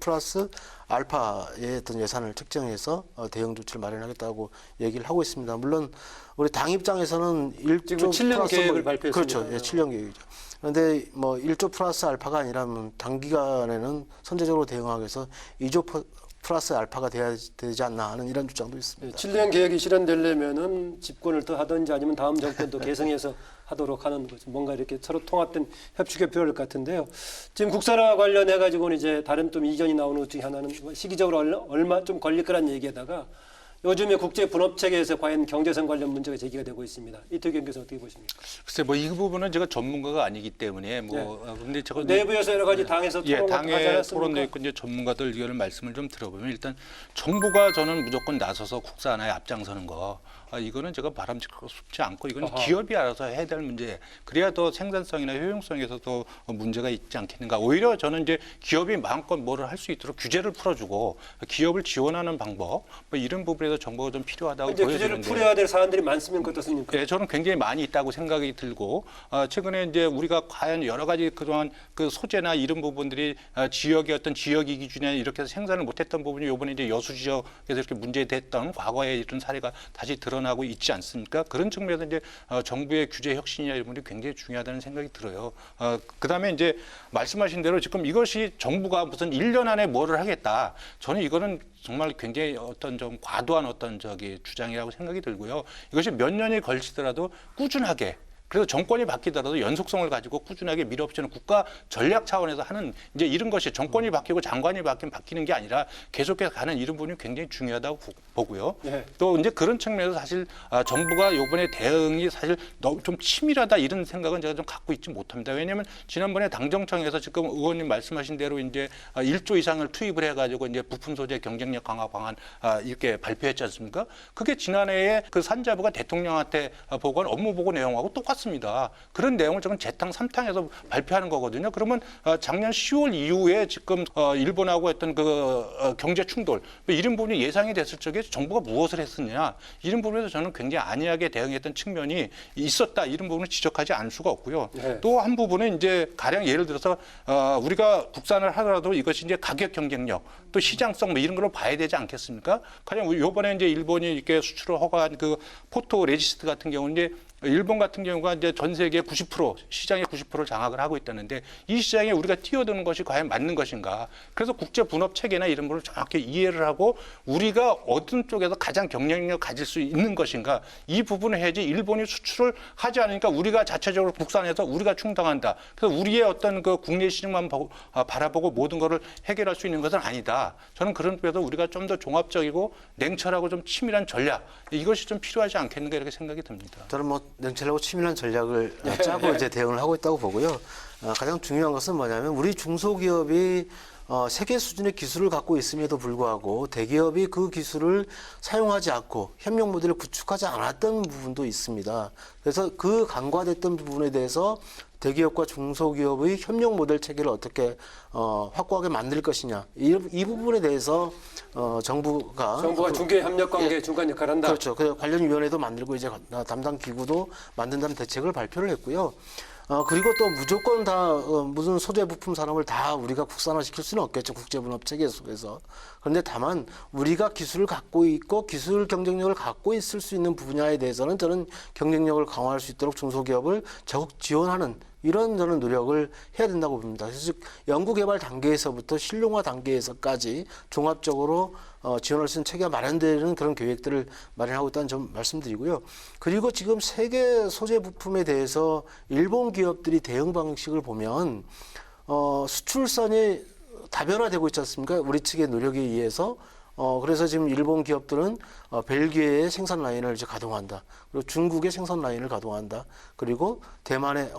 플러스 알파의 어떤 예산을 책정해서 대응 조치를 마련하겠다고 얘기를 하고 있습니다. 물론 우리 당 입장에서는 1조 지금 7년 플러스 계획을 발표했습니다. 그렇죠. 예, 7년 계획이죠. 그런데 뭐 1조 플러스 알파가 아니라면 단기간에는 선제적으로 대응하기 위해서 2조 플러스 알파가 돼야 되지 않나 하는 이런 주장도 있습니다. 7년 계획이 실현되려면은 집권을 더 하든지 아니면 다음 정권도 개성해서 하도록 하는 거죠. 뭔가 이렇게 서로 통합된 협치가 필요할 것 같은데요. 지금 국산화 관련해 가지고는 이제 다른 좀 이견이 나오는 것 중에 하나는 시기적으로 얼마 좀 걸릴 거란 얘기에다가 요즘에 국제 분업 체계에서 과연 경제성 관련 문제가 제기가 되고 있습니다. 이태경 교수 어떻게 보십니까? 글쎄 뭐 이 부분은 제가 전문가가 아니기 때문에 근데 제가 내부에서 여러 가지 당에서 토론 하지 당의 않았습니까? 토론도 있고 이제 전문가들 의견을 말씀을 좀 들어보면 일단 정부가 저는 무조건 나서서 국산화에 앞장서는 거 이거는 제가 바람직하지 않고 이건 기업이 알아서 해야 될 문제. 그래야 더 생산성이나 효용성에서도 문제가 있지 않겠는가. 오히려 저는 이제 기업이 마음껏 뭐를 할 수 있도록 규제를 풀어주고 기업을 지원하는 방법 뭐 이런 부분에서 정보가 좀 필요하다고 이제 보여지는데. 규제를 풀어야 될 사안들이 많습니까? 어떻습니까? 네, 저는 굉장히 많이 있다고 생각이 들고 최근에 이제 우리가 과연 여러 가지 그동안 그 소재나 이런 부분들이 지역의 어떤 지역이 기준에 이렇게 해서 생산을 못했던 부분이 이번에 이제 여수 지역에서 이렇게 문제됐던 과거의 이런 사례가 다시 드러나고 있지 않습니까? 그런 측면에서 이제 정부의 규제 혁신이나 이런 부분이 굉장히 중요하다는 생각이 들어요. 그다음에 이제 말씀하신 대로 지금 이것이 정부가 무슨 1년 안에 뭐를 하겠다. 저는 이거는 정말 굉장히 어떤 좀 과도한 어떤 주장이라고 생각이 들고요. 이것이 몇 년이 걸치더라도 꾸준하게 그래서 정권이 바뀌더라도 연속성을 가지고 꾸준하게 밀어붙이는 국가 전략 차원에서 하는 이제 이런 것이 정권이 바뀌고 장관이 바뀌는 게 아니라 계속해서 가는 이런 부분이 굉장히 중요하다고 보고요. 네. 또 이제 그런 측면에서 사실 정부가 이번에 대응이 사실 너무 좀 치밀하다 이런 생각은 제가 좀 갖고 있지 못합니다. 왜냐하면 지난번에 당정청에서 지금 의원님 말씀하신 대로 이제 1조 이상을 투입을 해가지고 이제 부품 소재 경쟁력 강화 방안 이렇게 발표했지 않습니까? 그게 지난해에 그 산자부가 대통령한테 보고한 업무 보고 내용하고 똑같습니다. 그런 내용을 지금 재탕 3탕에서 발표하는 거거든요. 그러면 작년 10월 이후에 지금 일본하고 했던 그 경제 충돌 이런 부분이 예상이 됐을 적에 정부가 무엇을 했느냐 이런 부분에서 저는 굉장히 안이하게 대응했던 측면이 있었다 이런 부분을 지적하지 않을 수가 없고요. 네. 또 한 부분은 이제 가령 예를 들어서 우리가 국산을 하더라도 이것이 이제 가격 경쟁력 또 시장성 뭐 이런 걸로 봐야 되지 않겠습니까? 가령 이번에 이제 일본이 이렇게 수출을 허가한 그 포토 레지스트 같은 경우는 이제 일본 같은 경우가 이제 전 세계 90% 시장의 90%를 장악을 하고 있다는데 이 시장에 우리가 뛰어드는 것이 과연 맞는 것인가? 그래서 국제 분업 체계나 이런 부분을 정확히 이해를 하고 우리가 어떤 쪽에서 가장 경쟁력을 가질 수 있는 것인가? 이 부분을 해야지 일본이 수출을 하지 않으니까 우리가 자체적으로 국산해서 우리가 충당한다. 그래서 우리의 어떤 그 국내 시장만 바라보고 모든 것을 해결할 수 있는 것은 아니다. 저는 그런 쪽에서 우리가 좀 더 종합적이고 냉철하고 좀 치밀한 전략 이것이 좀 필요하지 않겠는가 이렇게 생각이 듭니다. 저는 뭐 냉철하고 치밀한 전략을 짜고 이제 대응을 하고 있다고 보고요. 가장 중요한 것은 뭐냐면 우리 중소기업이 세계 수준의 기술을 갖고 있음에도 불구하고 대기업이 그 기술을 사용하지 않고 협력 모델을 구축하지 않았던 부분도 있습니다. 그래서 그 간과됐던 부분에 대해서 대기업과 중소기업의 협력 모델 체계를 어떻게 확고하게 만들 것이냐 이 부분에 대해서 정부가 중개 협력 관계 중간 역할을 한다. 그렇죠. 그 관련 위원회도 만들고 이제 담당 기구도 만든다는 대책을 발표를 했고요. 그리고 또 무조건 다 무슨 소재 부품 산업을 다 우리가 국산화시킬 수는 없겠죠. 국제분업 체계 속에서. 그런데 다만 우리가 기술을 갖고 있고 기술 경쟁력을 갖고 있을 수 있는 분야에 대해서는 저는 경쟁력을 강화할 수 있도록 중소기업을 적극 지원하는 이런 저는 노력을 해야 된다고 봅니다. 그래서 연구개발 단계에서부터 실용화 단계에서까지 종합적으로 지원할 수 있는 체계가 마련되는 그런 계획들을 마련하고 있다는 점 말씀드리고요. 그리고 지금 세계 소재 부품에 대해서 일본 기업들이 대응 방식을 보면 수출선이 다변화되고 있지 않습니까? 우리 측의 노력에 의해서 그래서 지금 일본 기업들은 벨기에의 생산 라인을 이제 가동한다. 그리고 중국의 생산 라인을 가동한다. 그리고 대만의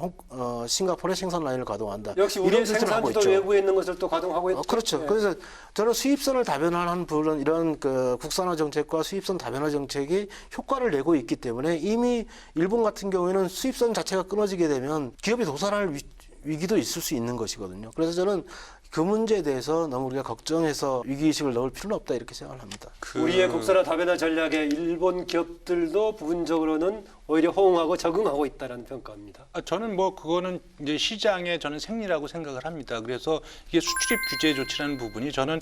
싱가포르의 생산 라인을 가동한다. 역시 이런 우리의 수준을 하고 생산지도 있죠. 외부에 있는 것을 또 가동하고 있죠. 그렇죠. 예. 그래서 저는 수입선을 다변화한 부분 이런 그 국산화 정책과 수입선 다변화 정책이 효과를 내고 있기 때문에 이미 일본 같은 경우에는 수입선 자체가 끊어지게 되면 기업이 도산할 위기도 있을 수 있는 것이거든요. 그래서 저는 그 문제에 대해서 너무 우리가 걱정해서 위기의식을 넣을 필요는 없다 이렇게 생각을 합니다. 우리의 국산화 다변화 전략에 일본 기업들도 부분적으로는 오히려 호응하고 적응하고 있다는 평가입니다. 저는 뭐 그거는 이제 시장의 저는 생리라고 생각을 합니다. 그래서 이게 수출입 규제 조치라는 부분이 저는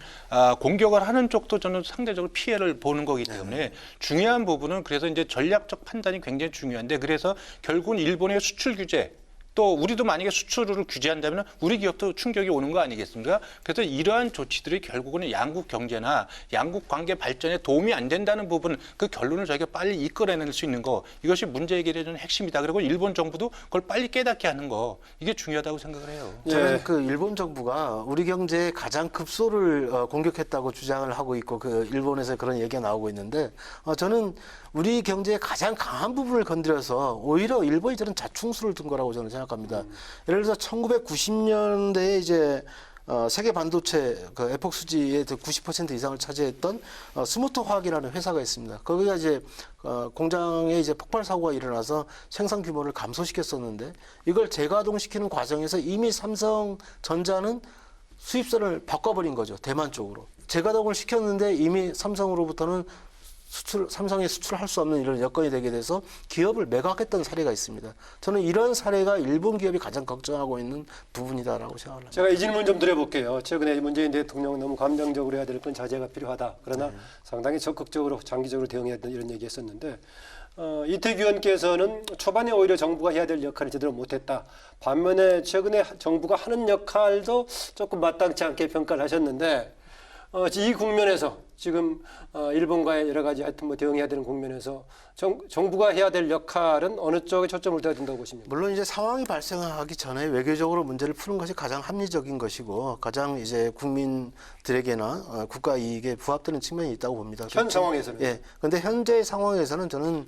공격을 하는 쪽도 저는 상대적으로 피해를 보는 거기 때문에 중요한 부분은 그래서 이제 전략적 판단이 굉장히 중요한데 그래서 결국은 일본의 수출 규제 또 우리도 만약에 수출을 규제한다면 우리 기업도 충격이 오는 거 아니겠습니까? 그래서 이러한 조치들이 결국은 양국 경제나 양국 관계 발전에 도움이 안 된다는 부분 그 결론을 저희가 빨리 이끌어낼 수 있는 거 이것이 문제 해결의 좀 핵심이다. 그리고 일본 정부도 그걸 빨리 깨닫게 하는 거 이게 중요하다고 생각을 해요. 저는 그 일본 정부가 우리 경제의 가장 급소를 공격했다고 주장을 하고 있고 그 일본에서 그런 얘기가 나오고 있는데 저는 우리 경제의 가장 강한 부분을 건드려서 오히려 일본이 저는 자충수를 둔 거라고 저는 생각합니다. 예를 들어서 1990년대에 이제 세계 반도체 그 에폭 수지의 90% 이상을 차지했던 스무토 화학이라는 회사가 있습니다. 거기가 이제 공장에 이제 폭발 사고가 일어나서 생산 규모를 감소시켰었는데 이걸 재가동시키는 과정에서 이미 삼성전자는 수입선을 바꿔버린 거죠. 대만 쪽으로. 재가동을 시켰는데 이미 삼성으로부터는 삼성이 수출할 수 없는 이런 여건이 되게 돼서 기업을 매각했던 사례가 있습니다. 저는 이런 사례가 일본 기업이 가장 걱정하고 있는 부분이다라고 생각합니다. 제가 이 질문 좀 드려볼게요. 최근에 문재인 대통령 너무 감정적으로 해야 될 건 자제가 필요하다. 그러나 상당히 적극적으로 장기적으로 대응해야 된다 이런 얘기했었는데 이태규 의원께서는 초반에 오히려 정부가 해야 될 역할을 제대로 못했다. 반면에 최근에 정부가 하는 역할도 조금 마땅치 않게 평가를 하셨는데 이 국면에서 지금 일본과의 여러 가지 하여튼 뭐 대응해야 되는 국면에서 정부가 해야 될 역할은 어느 쪽에 초점을 둬야 된다고 보십니까? 물론 이제 상황이 발생하기 전에 외교적으로 문제를 푸는 것이 가장 합리적인 것이고 가장 이제 국민들에게나 국가 이익에 부합되는 측면이 있다고 봅니다. 현 상황에서는. 예. 그런데 현재 상황에서는 저는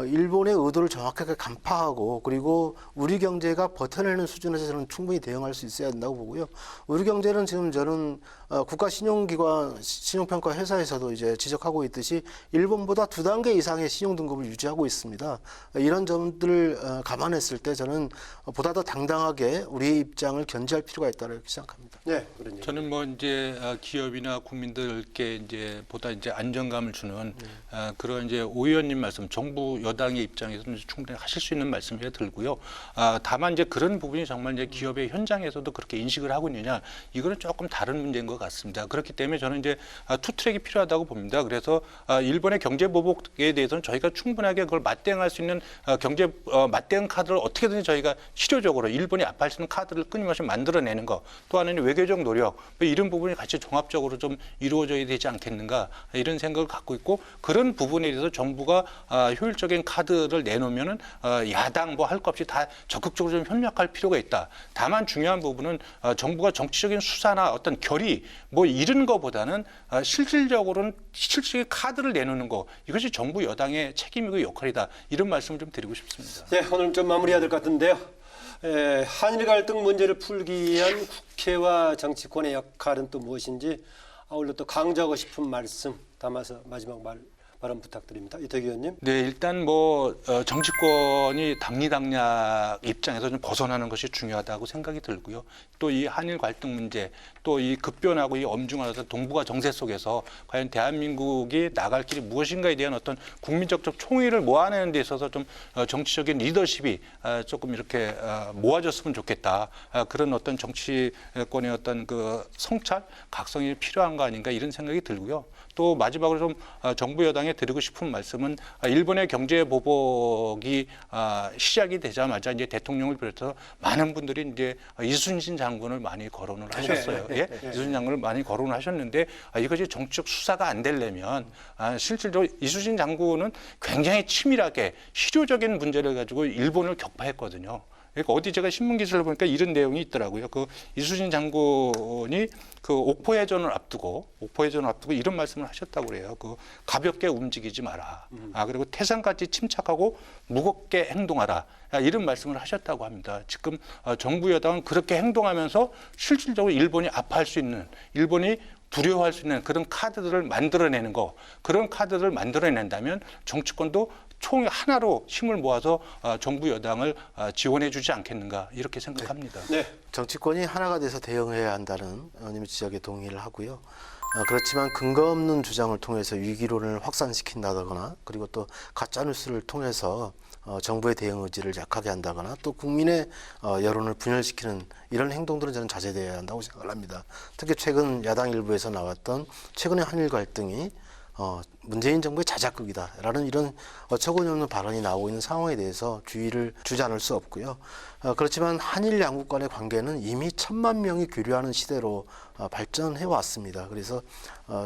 일본의 의도를 정확하게 간파하고 그리고 우리 경제가 버텨내는 수준에서 저는 충분히 대응할 수 있어야 된다고 보고요. 우리 경제는 지금 저는 국가 신용기관 신용평가 회사에서도 이제 지적하고 있듯이 일본보다 2단계 이상의 신용 등급을 유지하고 있습니다. 이런 점들을 감안했을 때 저는 보다 더 당당하게 우리의 입장을 견지할 필요가 있다고 생각합니다. 네, 그런 얘기. 저는 뭐 이제 기업이나 국민들께 이제 보다 이제 안정감을 주는 그런 이제 오 의원님 말씀, 정부 여당의 입장에서는 충분히 하실 수 있는 말씀이 들고요. 다만 이제 그런 부분이 정말 이제 기업의 현장에서도 그렇게 인식을 하고 있느냐, 이거는 조금 다른 문제인 것 같습니다. 그렇기 때문에 저는 이제 투트랙이 필요하다고 봅니다. 그래서 일본의 경제 보복에 대해서는 저희가 충분하게 그걸 맞대응할 수 있는 경제 맞대응 카드를 어떻게든 저희가 실효적으로 일본이 아파할 수 있는 카드를 끊임없이 만들어내는 거, 또 하나는 외교적 노력, 이런 부분이 같이 종합적으로 좀 이루어져야 되지 않겠는가 이런 생각을 갖고 있고, 그런 부분에 대해서 정부가 효율적인 카드를 내놓으면은 야당 뭐 할 것 없이 다 적극적으로 좀 협력할 필요가 있다. 다만 중요한 부분은 정부가 정치적인 수사나 어떤 결의 뭐 이런 거보다는 실질적으로는 실질적인 카드를 내놓는 거, 이것이 정부 여당의 책임이고 역할이다. 이런 말씀을 좀 드리고 싶습니다. 네, 오늘 좀 마무리해야 될 것 같은데요. 한일 갈등 문제를 풀기 위한 국회와 정치권의 역할은 또 무엇인지 아울러 또 강조하고 싶은 말씀 담아서 마지막 발언 부탁드립니다. 이태규 의원님. 네, 일단 뭐 정치권이 당리당략 입장에서 좀 벗어나는 것이 중요하다고 생각이 들고요. 또 이 한일 갈등 문제, 또 이 급변하고 이 엄중한 어떤 동북아 정세 속에서 과연 대한민국이 나갈 길이 무엇인가에 대한 어떤 국민적 총의를 모아내는 데 있어서 좀 정치적인 리더십이 조금 이렇게 모아졌으면 좋겠다. 그런 어떤 정치권의 어떤 그 성찰, 각성이 필요한 거 아닌가 이런 생각이 들고요. 또 마지막으로 좀 정부 여당에 드리고 싶은 말씀은 일본의 경제 보복이 시작이 되자마자 이제 대통령을 비롯해서 많은 분들이 이제 이순신 장군을 많이 거론을 하셨어요. 예? 이순신 장군을 많이 거론을 하셨는데 이것이 정치적 수사가 안 되려면 실질적으로 이순신 장군은 굉장히 치밀하게 실효적인 문제를 가지고 일본을 격파했거든요. 그러니까 어디 제가 신문 기사를 보니까 이런 내용이 있더라고요. 그 이수진 장군이 그 옥포해전을 앞두고 이런 말씀을 하셨다고 그래요. 그 가볍게 움직이지 마라. 그리고 태산까지 침착하고 무겁게 행동하라. 이런 말씀을 하셨다고 합니다. 지금 정부 여당은 그렇게 행동하면서 실질적으로 일본이 아파할 수 있는, 일본이 두려워할 수 있는 그런 카드들을 만들어내는 거, 그런 카드를 만들어낸다면 정치권도 총 하나로 힘을 모아서 정부 여당을 지원해주지 않겠는가 이렇게 생각합니다. 네. 정치권이 하나가 돼서 대응해야 한다는 의원님의 지적에 동의를 하고요. 그렇지만 근거 없는 주장을 통해서 위기론을 확산시킨다거나 그리고 또 가짜뉴스를 통해서 정부의 대응 의지를 약하게 한다거나 또 국민의 여론을 분열시키는 이런 행동들은 저는 자제되어야 한다고 생각을 합니다. 특히 최근 야당 일부에서 나왔던 최근의 한일 갈등이 문재인 정부의 자작극이다라는 이런 어처구니 없는 발언이 나오고 있는 상황에 대해서 주의를 주지 않을 수 없고요. 그렇지만 한일 양국 간의 관계는 이미 1,000만 명이 교류하는 시대로 발전해 왔습니다. 그래서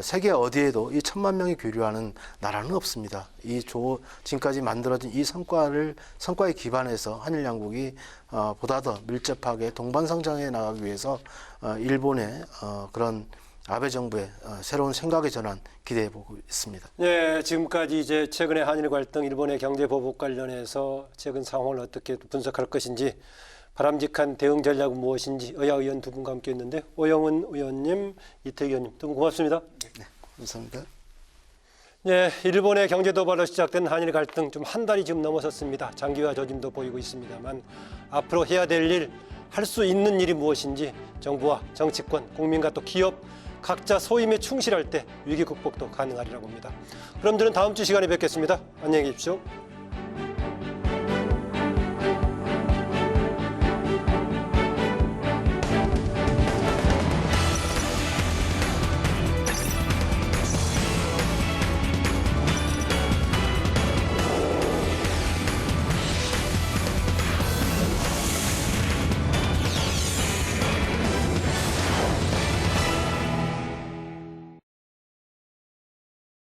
세계 어디에도 이 1,000만 명이 교류하는 나라는 없습니다. 지금까지 만들어진 이 성과에 기반해서 한일 양국이 보다 더 밀접하게 동반성장해 나가기 위해서 일본의 그런 아베 정부의 새로운 생각의 전환 기대해 보고 있습니다. 네, 지금까지 이제 최근의 한일 갈등, 일본의 경제 보복 관련해서 최근 상황을 어떻게 분석할 것인지, 바람직한 대응 전략은 무엇인지 여야 의원 두 분과 함께했는데 오영훈 의원님, 이태기 의원님 두 분 고맙습니다. 네, 감사합니다. 네, 일본의 경제 도발로 시작된 한일 갈등 좀 한 달이 지금 넘어섰습니다. 장기화 조짐도 보이고 있습니다만 앞으로 해야 될 일, 할 수 있는 일이 무엇인지 정부와 정치권, 국민과 또 기업 각자 소임에 충실할 때 위기 극복도 가능하리라고 봅니다. 그럼 저는 다음 주 시간에 뵙겠습니다. 안녕히 계십시오.